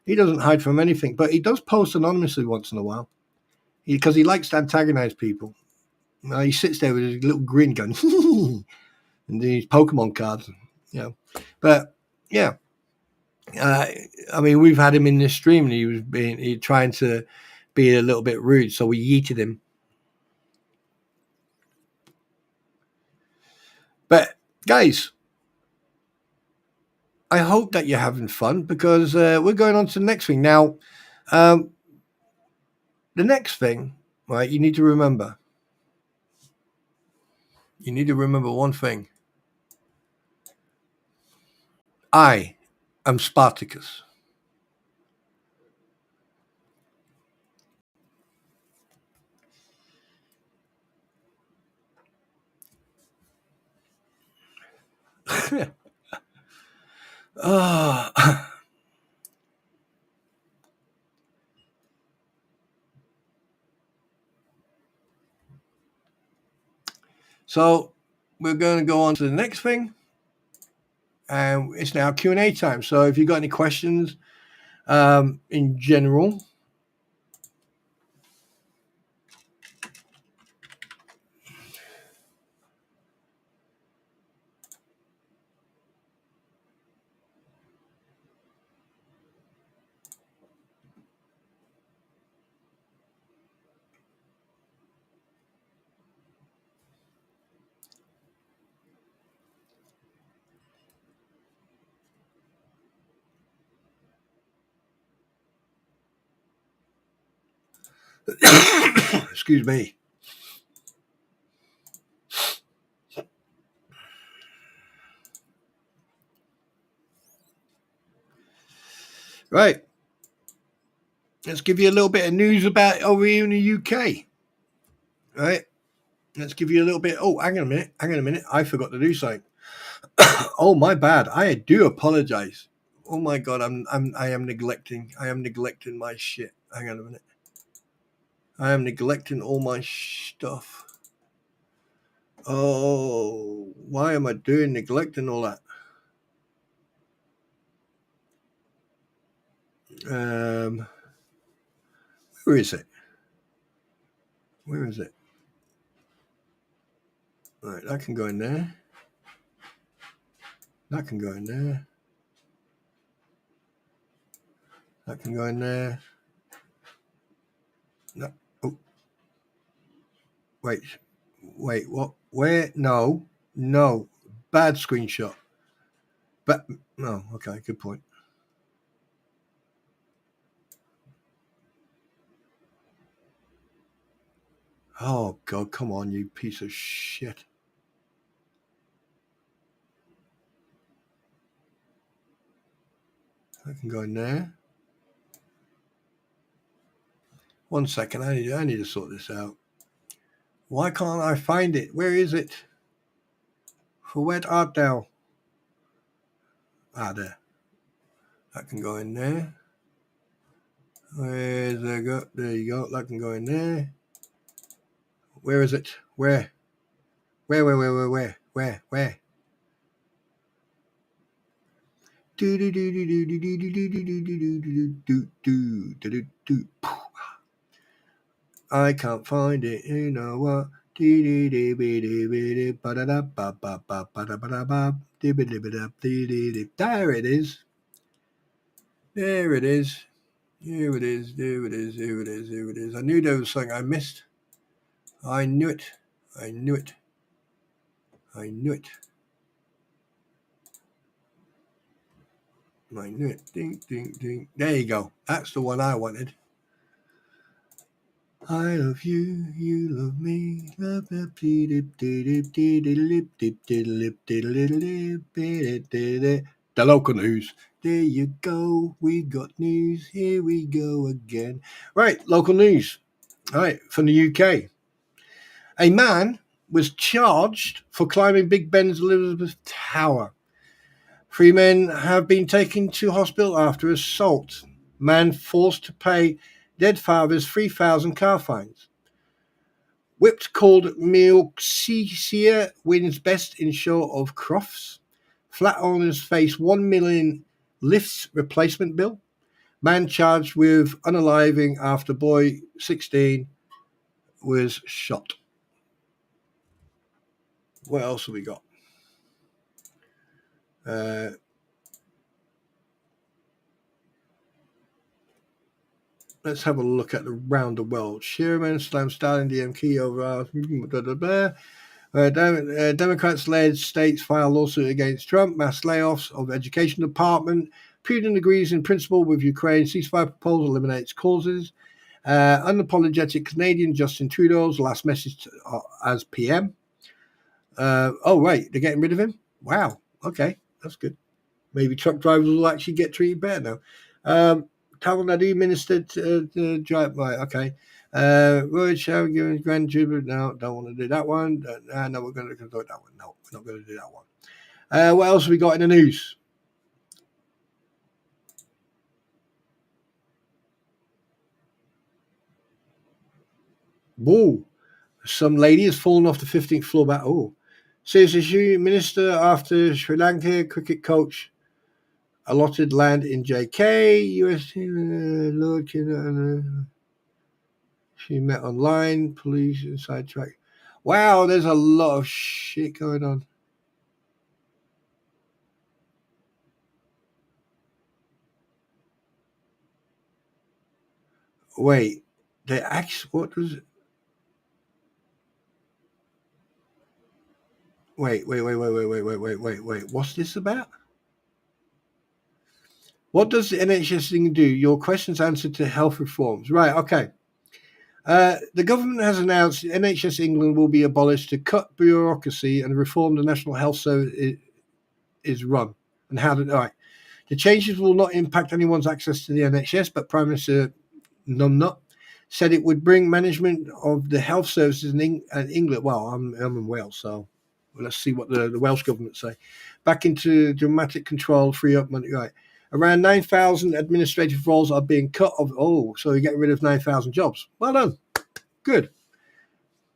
he doesn't hide from anything, but he does post anonymously once in a while because he likes to antagonize people. He sits there with his little grin, going, and these Pokemon cards, you know. But yeah, I mean, we've had him in this stream, and he trying to be a little bit rude, so we yeeted him. But guys, I hope that you're having fun because we're going on to the next thing now. The next thing, right? You need to remember. You need to remember one thing. I am Spartacus. So we're going to go on to the next thing, and it's now Q&A time. So if you've got any questions in general, excuse me. Right. Let's give you a little bit of news about over here in the UK. Right. Let's give you a little bit. Oh, hang on a minute. I forgot to do something. Oh, my bad. I do apologize. Oh my God, I am neglecting my shit. Hang on a minute. I am neglecting all my stuff. Oh, why am I neglecting all that? Where is it? Where is it? All right, that can go in there. That can go in there. That can go in there. No. Oh. Wait, what? Where? No. Bad screenshot. But no, okay, good point. Oh God, come on, you piece of shit. I can go in there. One second, I need to sort this out. Why can't I find it? Where is it? For where art thou? Ah, there. That can go in there. Where's the go? There you go. That can go in there. Where is it? Where? I can't find it. You know what? There it is. There it is. Here it is. There it is. Here it is. Here it is. I knew there was something I missed. I knew it. I knew it. I knew it. I knew it. Ding, ding, ding. There you go. That's the one I wanted. I love you, you love me. The local news. There you go. We got news. Here we go again. Right, local news. All right, from the UK. A man was charged for climbing Big Ben's Elizabeth Tower. 3 men have been taken to hospital after assault. Man forced to pay dead father's 3,000 car fines. Whipped called Milksesia wins best in show of Crofts. Flat owners face 1 million lifts replacement bill. Man charged with unaliving after boy 16 was shot. What else have we got? Let's have a look at around the world. Sherman slams Stalin DMK over. Democrats-led states file lawsuit against Trump. Mass layoffs of education department. Putin agrees in principle with Ukraine. Ceasefire proposal eliminates causes. Unapologetic Canadian Justin Trudeau's last message as PM. Right, they're getting rid of him? Wow, okay, that's good. Maybe truck drivers will actually get treated better now. Tamil Nadu minister to drive. Right, okay. Roy Show giving grand tribute. No, don't want to do that one. No, we're going to do that one. No, we're not going to do that one. What else have we got in the news? Whoa. Some lady has fallen off the 15th floor back. Oh. Says issue minister after Sri Lanka cricket coach allotted land in JK. US Lord she met online. Police inside track. Wow, there's a lot of shit going on. Wait, they actually, what was it? Wait. What's this about? What does the NHS thing do? Your question's answered to health reforms. Right, okay. The government has announced NHS England will be abolished to cut bureaucracy and reform the National Health Service is run. And how did, all right. The changes will not impact anyone's access to the NHS, but Prime Minister Numnut said it would bring management of the health services in England. Well, I'm in Wales, so let's see what the Welsh government say. Back into dramatic control, free up money. Right. Around 9,000 administrative roles are being cut off. Oh, so you're getting rid of 9,000 jobs. Well done. Good.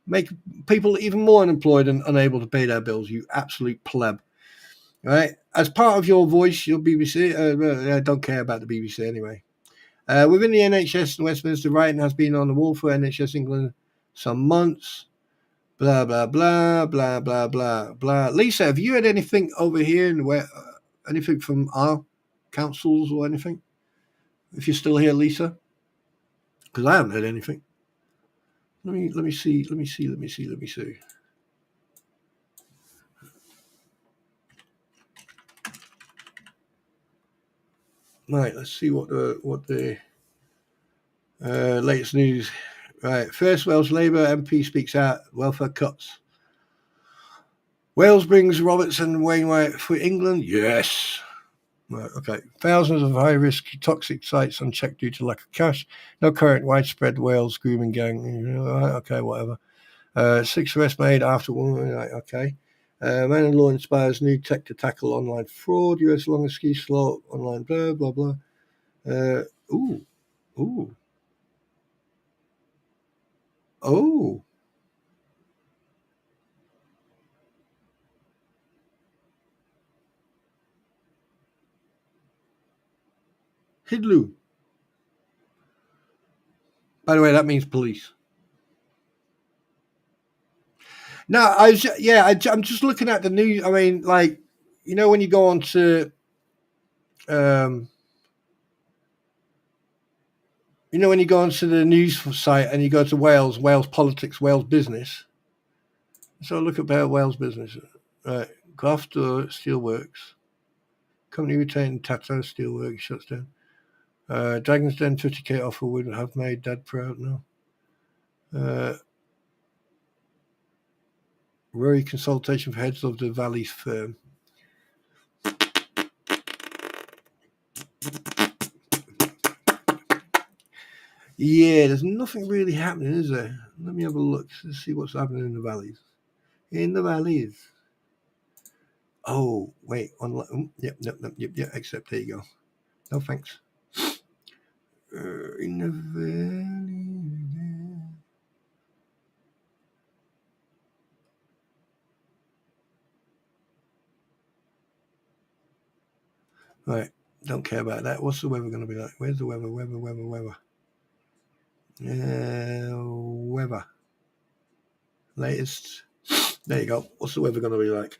Make people even more unemployed and unable to pay their bills, you absolute pleb. Right. As part of your voice, your BBC, I don't care about the BBC anyway. Within the NHS in Westminster, writing has been on the wall for NHS England some months. Blah, blah, blah, blah, blah, blah, blah. Lisa, have you had anything over here and anything from our councils or anything? If you're still here, Lisa? Because I haven't heard anything. Let me see. Right, let's see what the latest news. Right, first Wales Labour MP speaks out. Welfare cuts. Wales brings Roberts and Wainwright for England. Yes. Right, okay. Thousands of high-risk toxic sites unchecked due to lack of cash. No current widespread Wales grooming gang. Right, okay, whatever. 6 arrests made after one. Right, okay. Man and law inspires new tech to tackle online fraud. US longest ski slope online. Blah blah blah. Ooh. Oh. Hidlu. By the way, that means police. No, I'm just looking at the news. I mean, like, you know, when you go on to, when you go onto the news site and you go to Wales politics, Wales business. So look about Wales business. Right, Grafton Steelworks. Company retained Tata Steelworks shuts down. Dragon's Den 50k offer would have made Dad proud. No. Rory consultation for heads of the Valley's firm. Yeah, there's nothing really happening, is there? Let me have a look to see what's happening in the valleys. In the valleys. Oh, wait. Yep, accept. There you go. No, thanks. In the valley. Right. Don't care about that. What's the weather going to be like? Where's the weather? Weather. Weather. Latest. There you go. What's the weather going to be like?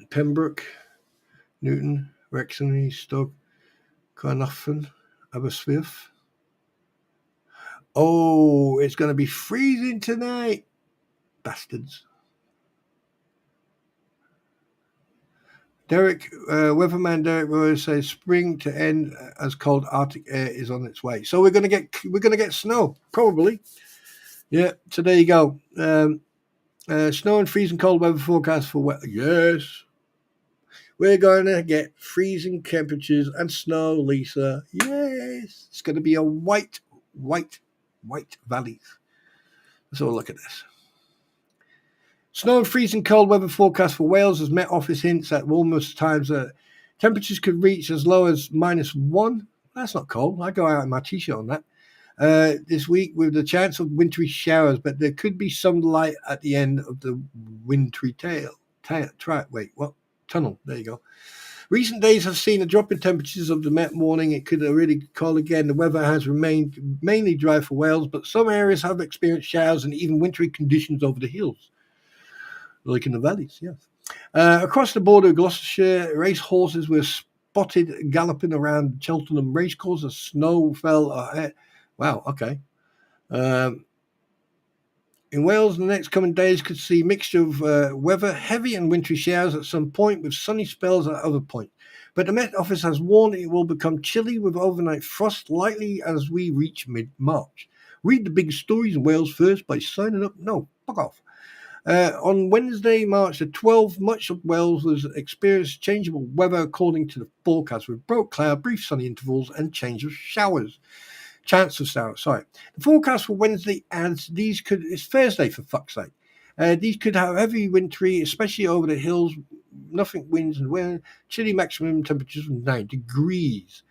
Pembroke, Newton, Wrexham, Stoke, Carnarvon, Aberystwyth. Oh, it's going to be freezing tonight. Bastards. Weatherman Derek Roy says spring to end as cold Arctic air is on its way. So we're gonna get snow probably. Yeah. So there you go. Snow and freezing cold weather forecast for yes. We're gonna get freezing temperatures and snow, Lisa. Yes. It's gonna be a white valleys. Let's have a look at this. Snow and freezing cold weather forecast for Wales as Met Office hints at almost times that temperatures could reach as low as -1. That's not cold. I go out in my t-shirt on that. This week with the chance of wintry showers, but there could be some light at the end of the wintry tunnel. There you go. Recent days have seen a drop in temperatures of the Met morning. It could really cold again. The weather has remained mainly dry for Wales, but some areas have experienced showers and even wintry conditions over the hills. Like in the valleys, yes. Across the border of Gloucestershire, race horses were spotted galloping around Cheltenham Racecourse as snow fell ahead. Wow, okay. In Wales, the next coming days could see a mixture of weather, heavy and wintry showers at some point with sunny spells at other points. But the Met Office has warned it will become chilly with overnight frost likely as we reach mid-March. Read the big stories in Wales first by signing up. No, fuck off. On Wednesday, March the 12th, much of Wales was experienced changeable weather according to the forecast with broke cloud, brief sunny intervals, and chance of showers. The forecast for Wednesday adds it's Thursday for fuck's sake. These could have heavy wintry, especially over the hills, nothing winds and wind, chilly maximum temperatures of 9 degrees.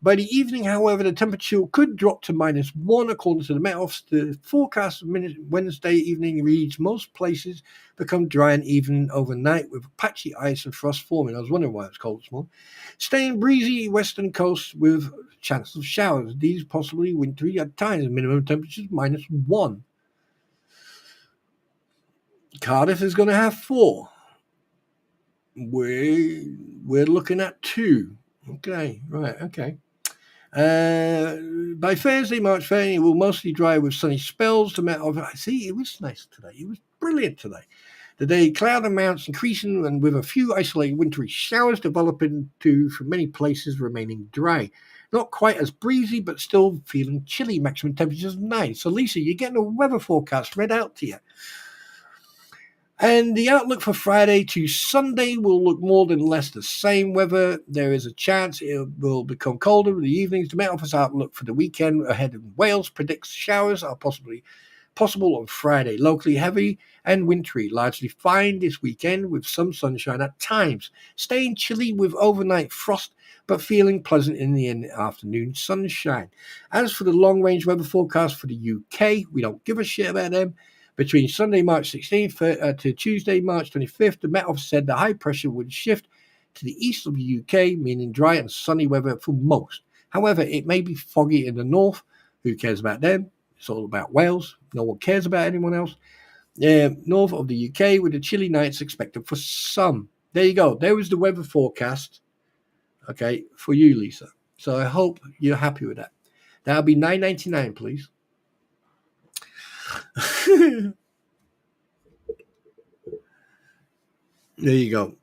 By the evening, however, the temperature could drop to -1 according to the Met Office. The forecast Wednesday evening reads most places become dry and even overnight with patchy ice and frost forming. I was wondering why it's cold this morning. Staying breezy western coast with chance of showers. These possibly wintry at times. Minimum temperatures -1. Cardiff is going to have 4. We're looking at 2. Okay, right, okay. By Thursday, March 30th, it will mostly dry with sunny spells. See, it was nice today. It was brilliant today. The day cloud amounts increasing and with a few isolated wintry showers developing from many places remaining dry. Not quite as breezy, but still feeling chilly. Maximum temperatures of 9. So, Lisa, you're getting a weather forecast read out to you. And the outlook for Friday to Sunday will look more than less the same weather. There is a chance it will become colder in the evenings. The Met Office outlook for the weekend ahead of Wales predicts showers are possible on Friday. Locally heavy and wintry, largely fine this weekend with some sunshine at times. Staying chilly with overnight frost, but feeling pleasant in the afternoon sunshine. As for the long-range weather forecast for the UK, we don't give a shit about them. Between Sunday, March 16th to Tuesday, March 25th, the Met Office said the high pressure would shift to the east of the UK, meaning dry and sunny weather for most. However, it may be foggy in the north. Who cares about them? It's all about Wales. No one cares about anyone else. North of the UK, with the chilly nights expected for some. There you go. There was the weather forecast, okay, for you, Lisa. So I hope you're happy with that. That'll be $9.99, please. There you go.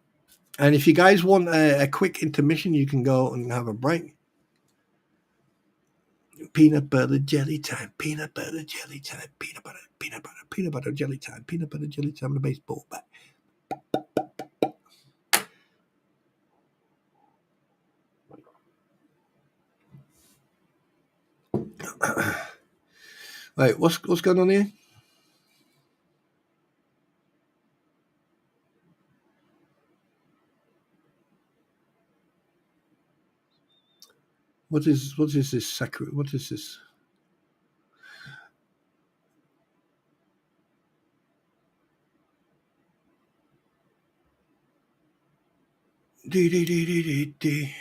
And if you guys want a quick intermission, you can go and have a break. Peanut butter jelly time, peanut butter jelly time, peanut butter jelly time, peanut butter jelly time, and a baseball bat. Right, what's going on here? What is this sacred? What is this? Dee.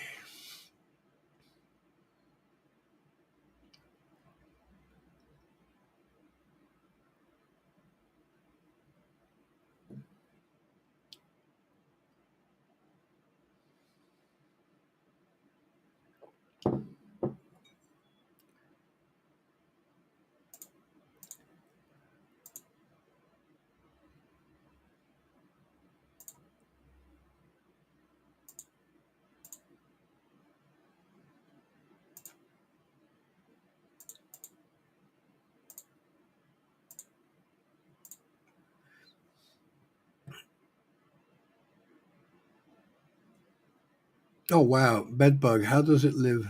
Oh wow, bedbug. How does it live?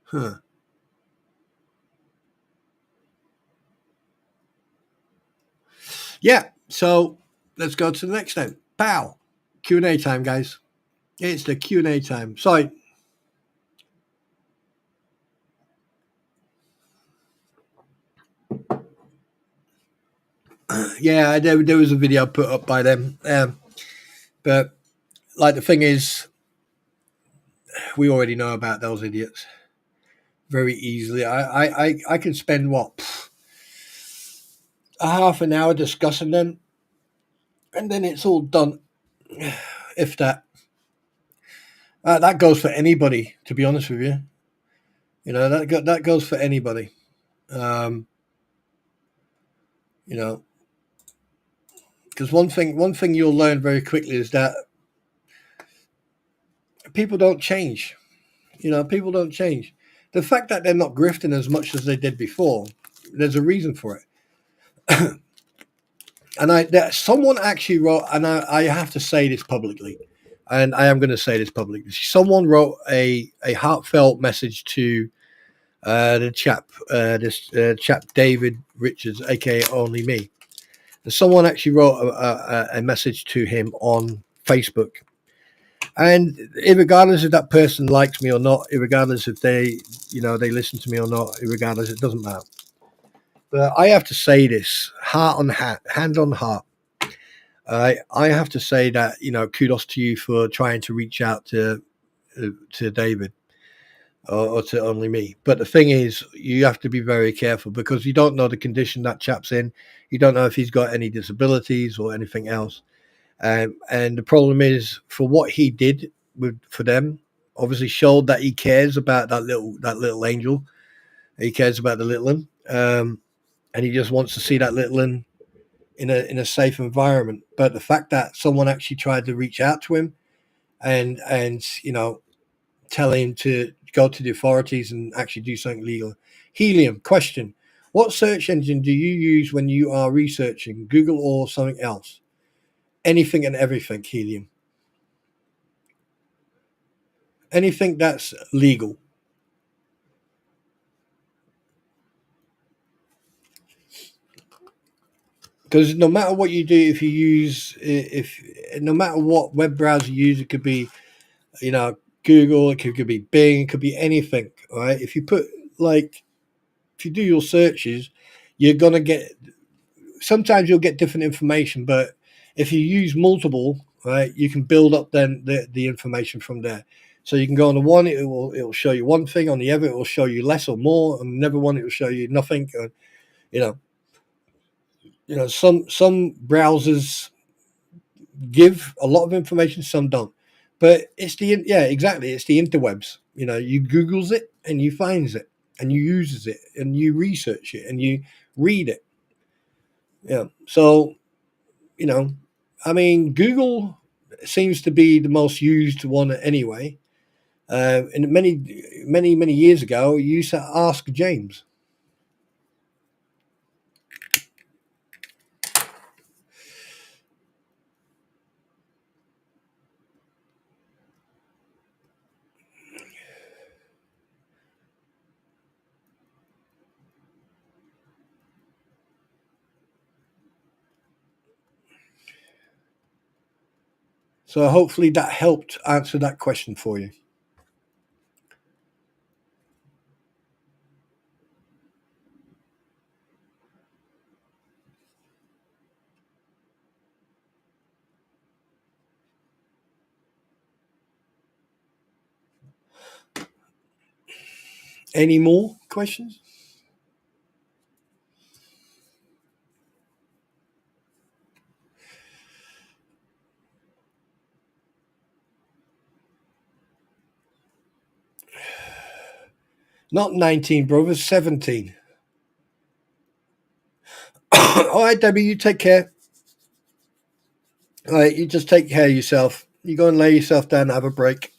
Huh. Yeah. So let's go to the next time. Pow. Q&A time, guys. It's the Q&A time. Sorry. Yeah, there was a video put up by them. But like the thing is, we already know about those idiots very easily. I can spend a half an hour discussing them, and then it's all done. If that that goes for anybody, to be honest with you, that goes for anybody. Um, you know, because one thing you'll learn very quickly is that people don't change. People don't change. The fact that they're not grifting as much as they did before, there's a reason for it. And someone actually wrote, and I have to say this publicly, and I am going to say this publicly. Someone wrote a heartfelt message to the chap, this chap David Richards, aka Only Me. And someone actually wrote a message to him on Facebook. And regardless if that person likes me or not, regardless if they listen to me or not, regardless, it doesn't matter. But I have to say this, hand on heart. I have to say that, kudos to you for trying to reach out to David or to Only Me. But the thing is, you have to be very careful because you don't know the condition that chap's in. You don't know if he's got any disabilities or anything else. And the problem is, for what he did for them, obviously showed that he cares about that little angel. He cares about the little one, and he just wants to see that little one in a safe environment. But the fact that someone actually tried to reach out to him and tell him to go to the authorities and actually do something legal. Helium question: what search engine do you use when you are researching? Google or something else? Anything and everything, Helium. Anything that's legal. Because no matter what you do, if no matter what web browser you use, it could be, Google, it could be Bing, it could be anything, all right? If you do your searches, you're gonna get. Sometimes you'll get different information, but if you use multiple, right, you can build up then the information from there. So you can go on the one, it will show you one thing. On the other, it will show you less or more. On another one, it will show you nothing. You know, some browsers give a lot of information, some don't. But it's exactly. It's the interwebs. You Googles it and you finds it and you uses it and you research it and you read it. Yeah. So, I mean, Google seems to be the most used one anyway. And many years ago, you used to ask James. So hopefully that helped answer that question for you. Any more questions? Not 19, brothers, 17. All right, Debbie, you take care. All right, you just take care of yourself. You go and lay yourself down and have a break.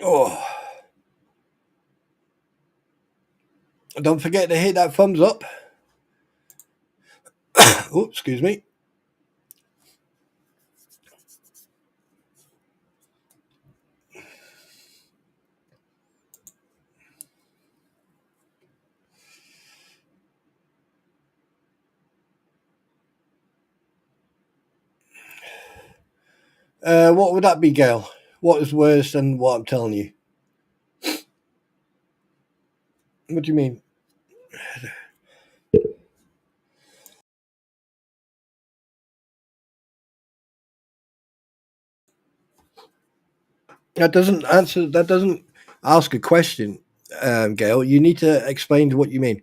Oh, don't forget to hit that thumbs up. Oh, excuse me. What would that be, Gail? What is worse than what I'm telling you? What do you mean? That doesn't answer. That doesn't ask a question, Gail. You need to explain what you mean.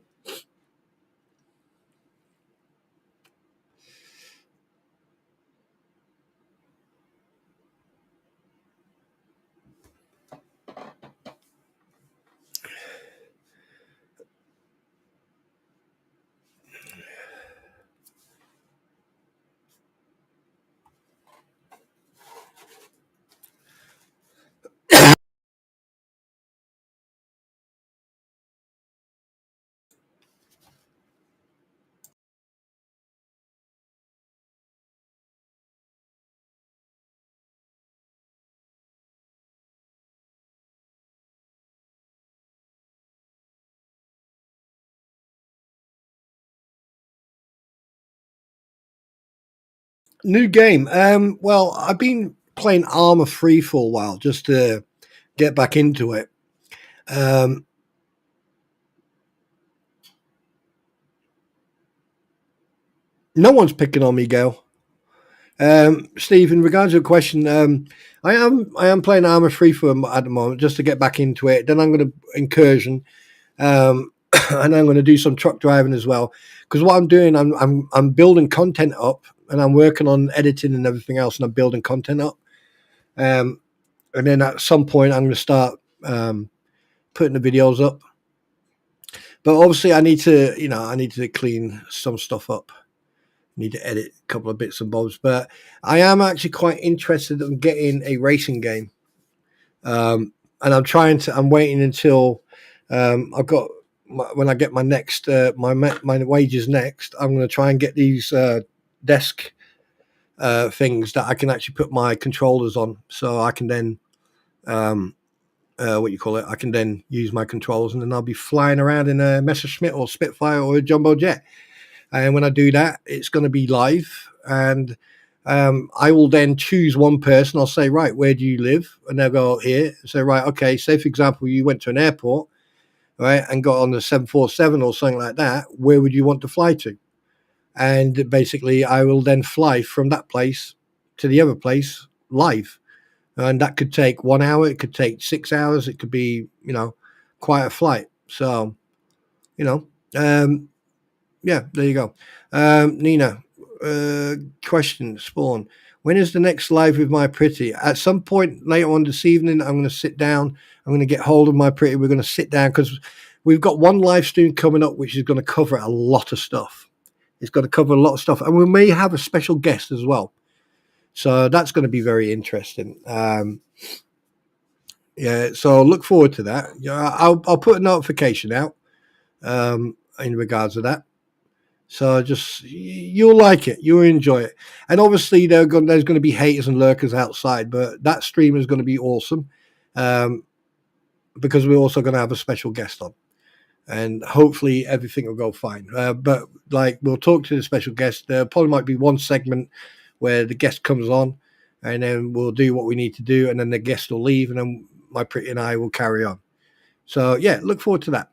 New game. Well, I've been playing Armor 3 for a while just to get back into it. No one's picking on me, Gail. Steve, in regards to your question, I am playing Armor 3 at the moment just to get back into it. Then I'm going to incursion, and I'm going to do some truck driving as well. Because what I'm doing, I'm building content up, and I'm working on editing and everything else, and I'm building content up. And then at some point, I'm going to start putting the videos up. But obviously, I need to clean some stuff up. Need to edit a couple of bits and bobs, but I am actually quite interested in getting a racing game. And I'm waiting until I've got when I get my next my wages next. I'm going to try and get these desk things that I can actually put my controllers on, so I can then what you call it? I can then use my controls, and then I'll be flying around in a Messerschmitt or Spitfire or a jumbo jet. And when I do that, it's going to be live, and I will then choose one person. I'll say, right, where do you live? And they'll go here. So, right, okay. Say, for example, you went to an airport, right, and got on the 747 or something like that. Where would you want to fly to? And basically, I will then fly from that place to the other place live. And that could take 1 hour. It could take 6 hours. It could be, quite a flight. So, yeah, there you go. Nina, question, Spawn. When is the next live with my pretty? At some point later on this evening, I'm going to sit down. I'm going to get hold of my pretty. We're going to sit down because we've got one live stream coming up, which is going to cover a lot of stuff. It's going to cover a lot of stuff. And we may have a special guest as well. So that's going to be very interesting. Yeah, so look forward to that. Yeah, I'll put a notification out in regards to that. So just you'll like it, you'll enjoy it, and obviously there's going to be haters and lurkers outside, but that stream is going to be awesome because we're also going to have a special guest on, and hopefully everything will go fine. But like we'll talk to the special guest. There probably might be one segment where the guest comes on, and then we'll do what we need to do, and then the guest will leave, and then my pretty and I will carry on. So yeah, look forward to that.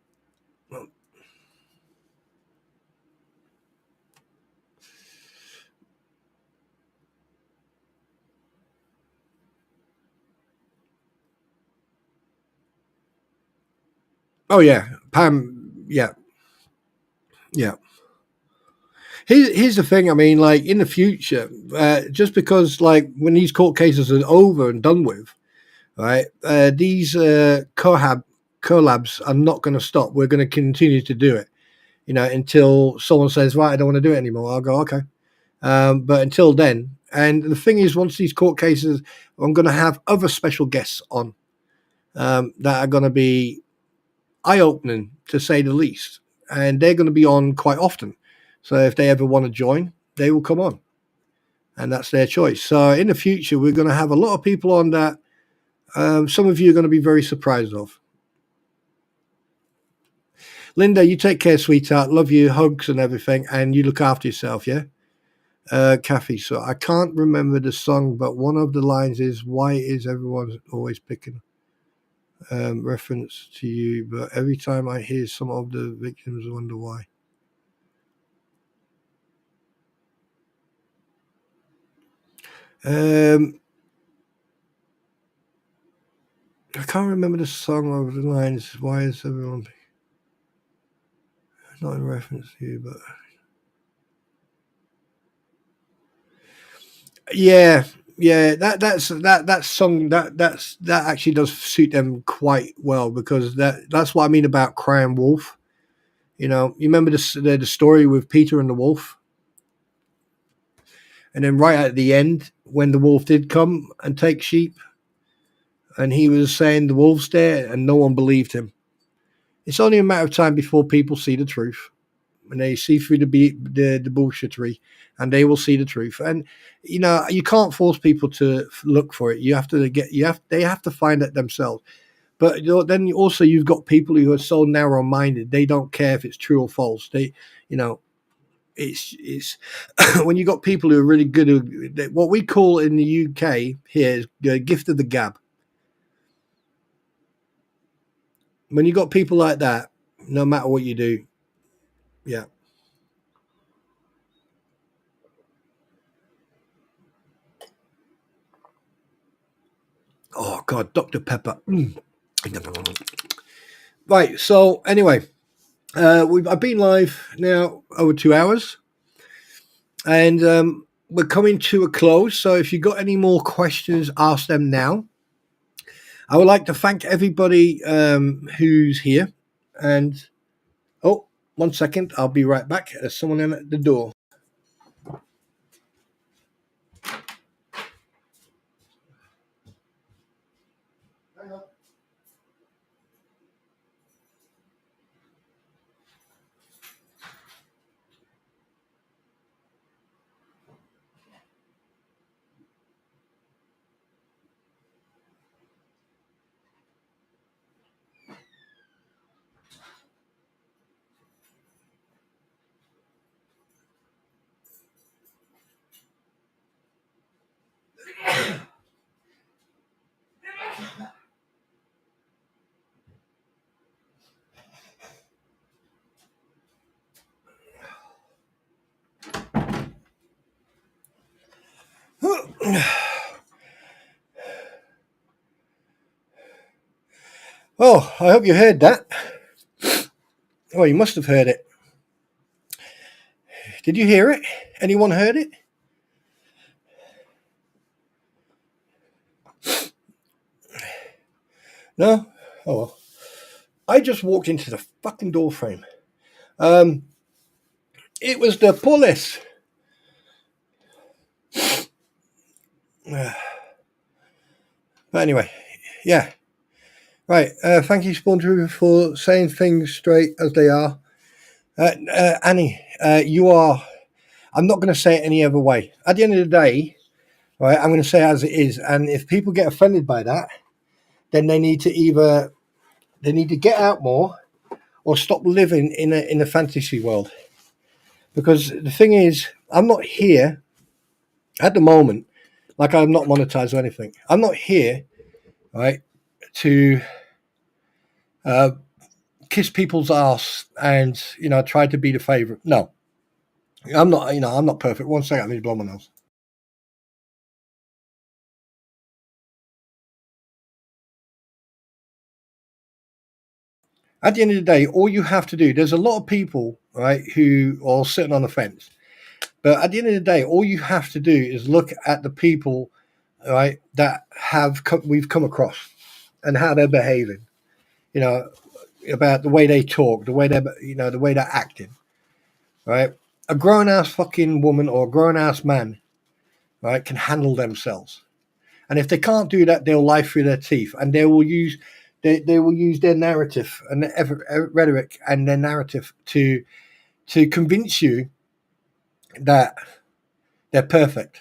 Oh yeah, Pam. Yeah. Here's the thing. I mean, like in the future, just because like when these court cases are over and done with, right? These collabs are not going to stop. We're going to continue to do it, until someone says, right, I don't want to do it anymore. I'll go, okay. But until then, and the thing is, once these court cases, I'm going to have other special guests on that are going to be eye-opening, to say the least. And they're going to be on quite often. So if they ever want to join, they will come on. And that's their choice. So in the future, we're going to have a lot of people on that some of you are going to be very surprised of. Linda, you take care, sweetheart. Love you, hugs and everything. And you look after yourself, yeah? Kathy, so I can't remember the song, but one of the lines is, why is everyone always picking reference to you? But every time I hear some of the victims, I wonder why. I can't remember the song of the lines. Why is everyone not in reference to you? But yeah, that song that actually does suit them quite well, because that's what I mean about crying wolf. You remember the story with Peter and the wolf, and then right at the end when the wolf did come and take sheep, and he was saying the wolf's there, and no one believed him. It's only a matter of time before people see the truth, and they see through the bullshittery, and they will see the truth. And you can't force people to look for it. They have to find it themselves. But then also you've got people who are so narrow-minded, they don't care if it's true or false. It's when you got people who are really good, what we call in the UK here is the gift of the gab. When you got people like that, no matter what you do, yeah. Oh God, Dr. Pepper. Right. So anyway, I've been live now over 2 hours, and we're coming to a close. So if you've got any more questions, ask them now. I would like to thank everybody who's here. And 1 second, I'll be right back. There's someone in at the door. Oh, I hope you heard that. Oh, you must have heard it. Did you hear it? Anyone heard it? No? Oh well. I just walked into the fucking door frame. It was the police. But anyway, yeah. Right. Thank you, Spawn, for saying things straight as they are. Annie, you are. I'm not going to say it any other way. At the end of the day, right, I'm going to say it as it is. And if people get offended by that, then they need to get out more or stop living in a fantasy world. Because the thing is, I'm not here at the moment, like I'm not monetized or anything. I'm not here, right, to kiss people's ass and try to be the favorite. No, I'm not. I'm not perfect. One second, I need to blow my nose. At the end of the day, all you have to do, there's a lot of people, right, who are sitting on the fence. But at the end of the day, all you have to do is look at the people, right, that we've come across and how they're behaving. About the way they talk, the way they're acting, right? A grown ass fucking woman or a grown ass man, right, can handle themselves. And if they can't do that, they'll lie through their teeth, and they will use their narrative and their rhetoric and their narrative to convince you that they're perfect,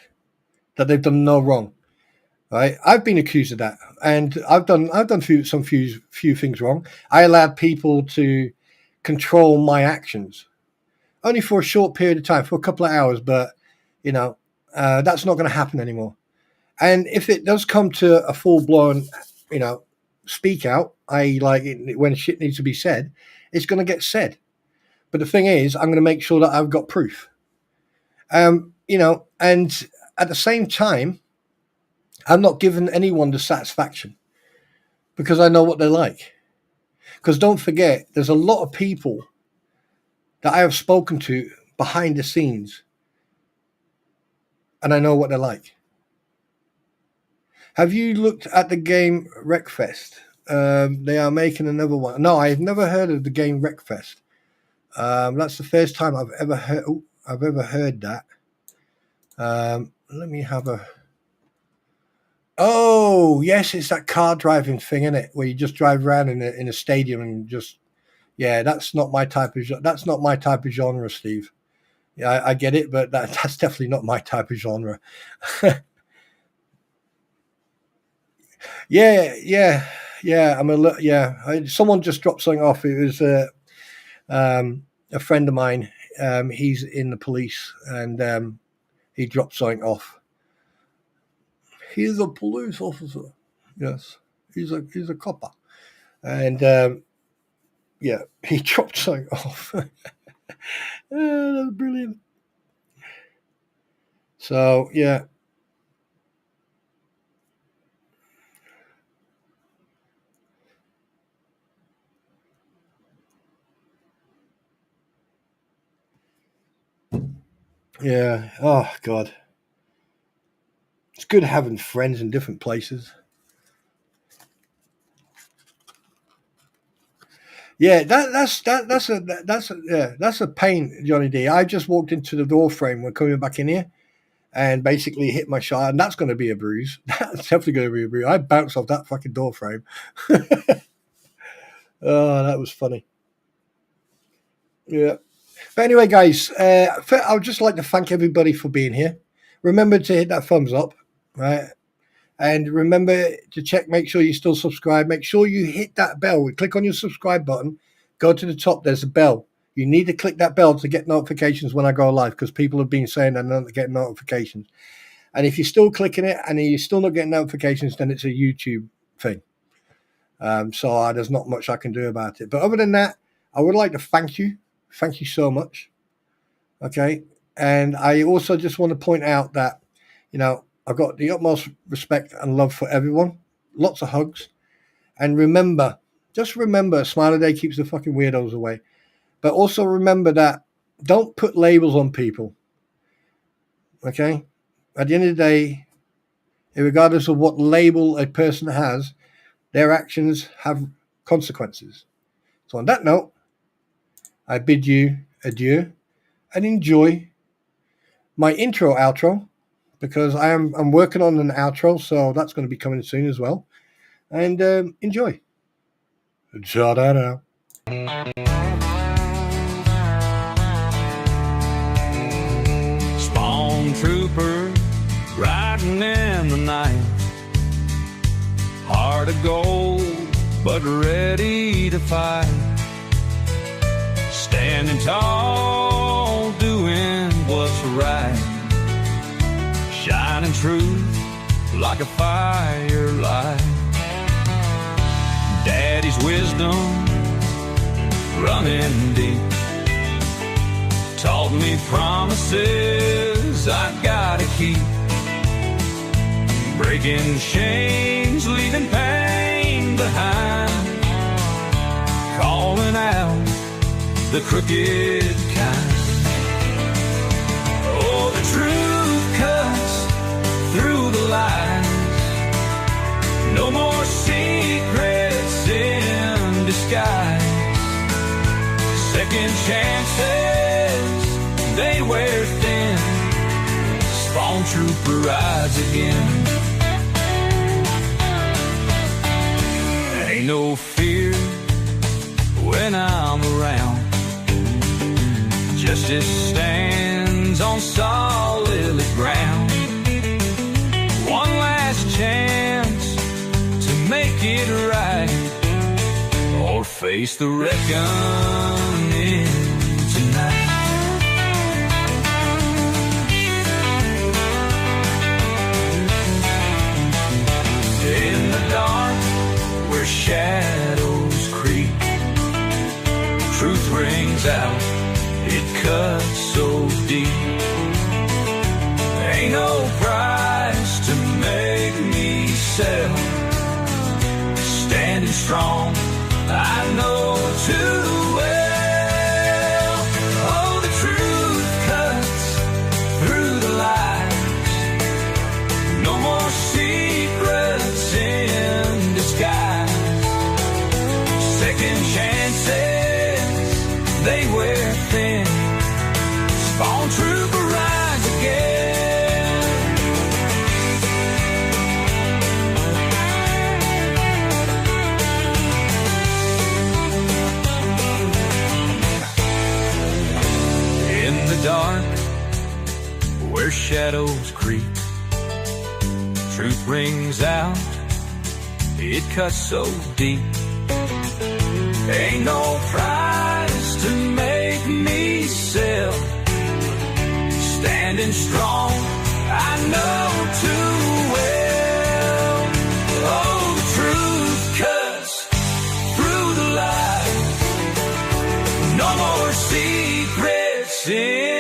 that they've done no wrong. Right? I've been accused of that, and I've done few things wrong. I allowed people to control my actions, only for a short period of time, for a couple of hours, but that's not going to happen anymore. And if it does come to a full blown, speak out, when shit needs to be said, it's going to get said. But the thing is, I'm going to make sure that I've got proof. And at the same time, I'm not giving anyone the satisfaction because I know what they're like. Because don't forget, there's a lot of people that I have spoken to behind the scenes, and I know what they're like. Have you looked at the game Wreckfest? They are making another one. No, I've never heard of the game Wreckfest. That's the first time I've ever heard that. Let me have a. Oh yes, it's that car driving thing, isn't it? Where you just drive around in a stadium and just. Yeah, that's not my type of genre, Steve. Yeah, I get it, but that's definitely not my type of genre. Yeah. Someone just dropped something off. It was a friend of mine. He's in the police, and he dropped something off. He's a police officer. Yes, he's a copper, and yeah, he dropped something off. That's brilliant. So yeah. Yeah. Oh God. It's good having friends in different places. Yeah, that's a pain, Johnny D. I just walked into the door frame when coming back in here, and basically hit my shot, and that's going to be a bruise. That's definitely going to be a bruise. I bounced off that fucking door frame. Oh, that was funny. Yeah. But anyway, guys, I would just like to thank everybody for being here. Remember to hit that thumbs up, right? And remember to make sure you still subscribe. Make sure you hit that bell. Click on your subscribe button. Go to the top. There's a bell. You need to click that bell to get notifications when I go live, because people have been saying they're not getting notifications. And if you're still clicking it and you're still not getting notifications, then it's a YouTube thing. So there's not much I can do about it. But other than that, I would like to thank you. Thank you so much. Okay. And I also just want to point out that, I've got the utmost respect and love for everyone. Lots of hugs. And remember, just remember, a smile a day keeps the fucking weirdos away. But also remember that don't put labels on people. Okay? At the end of the day, regardless of what label a person has, their actions have consequences. So on that note, I bid you adieu and enjoy my intro-outro, because I'm working on an outro, so that's going to be coming soon as well. And enjoy. Ta-da-da. Spawn trooper riding in the night, heart of gold but ready to fight, standing tall doing what's right, shining truth like a firelight. Daddy's wisdom running deep taught me promises I've gotta keep, breaking chains, leaving pain behind, calling out the crooked kind. Oh, the truth cuts through the lies, no more secrets in disguise. Second chances, they wear thin. Spawn trooper rides again. Ain't no fear when I'm around. Justice stands on solid ground. One last chance to make it right, or face the reckoning tonight. In the dark, where shadows creep, truth rings out, it cuts so deep. Ain't no price to make me sell. Standing strong, I know too well. Oh, the truth cuts through the lies, no more secrets in disguise. Second chances, they wear thin. Spawn trooper rides again. In the dark, where shadows creep, truth rings out, it cuts so deep. Ain't no price to make me sell. Standing strong, I know too well. Oh, the truth cuts through the lies, no more secrets in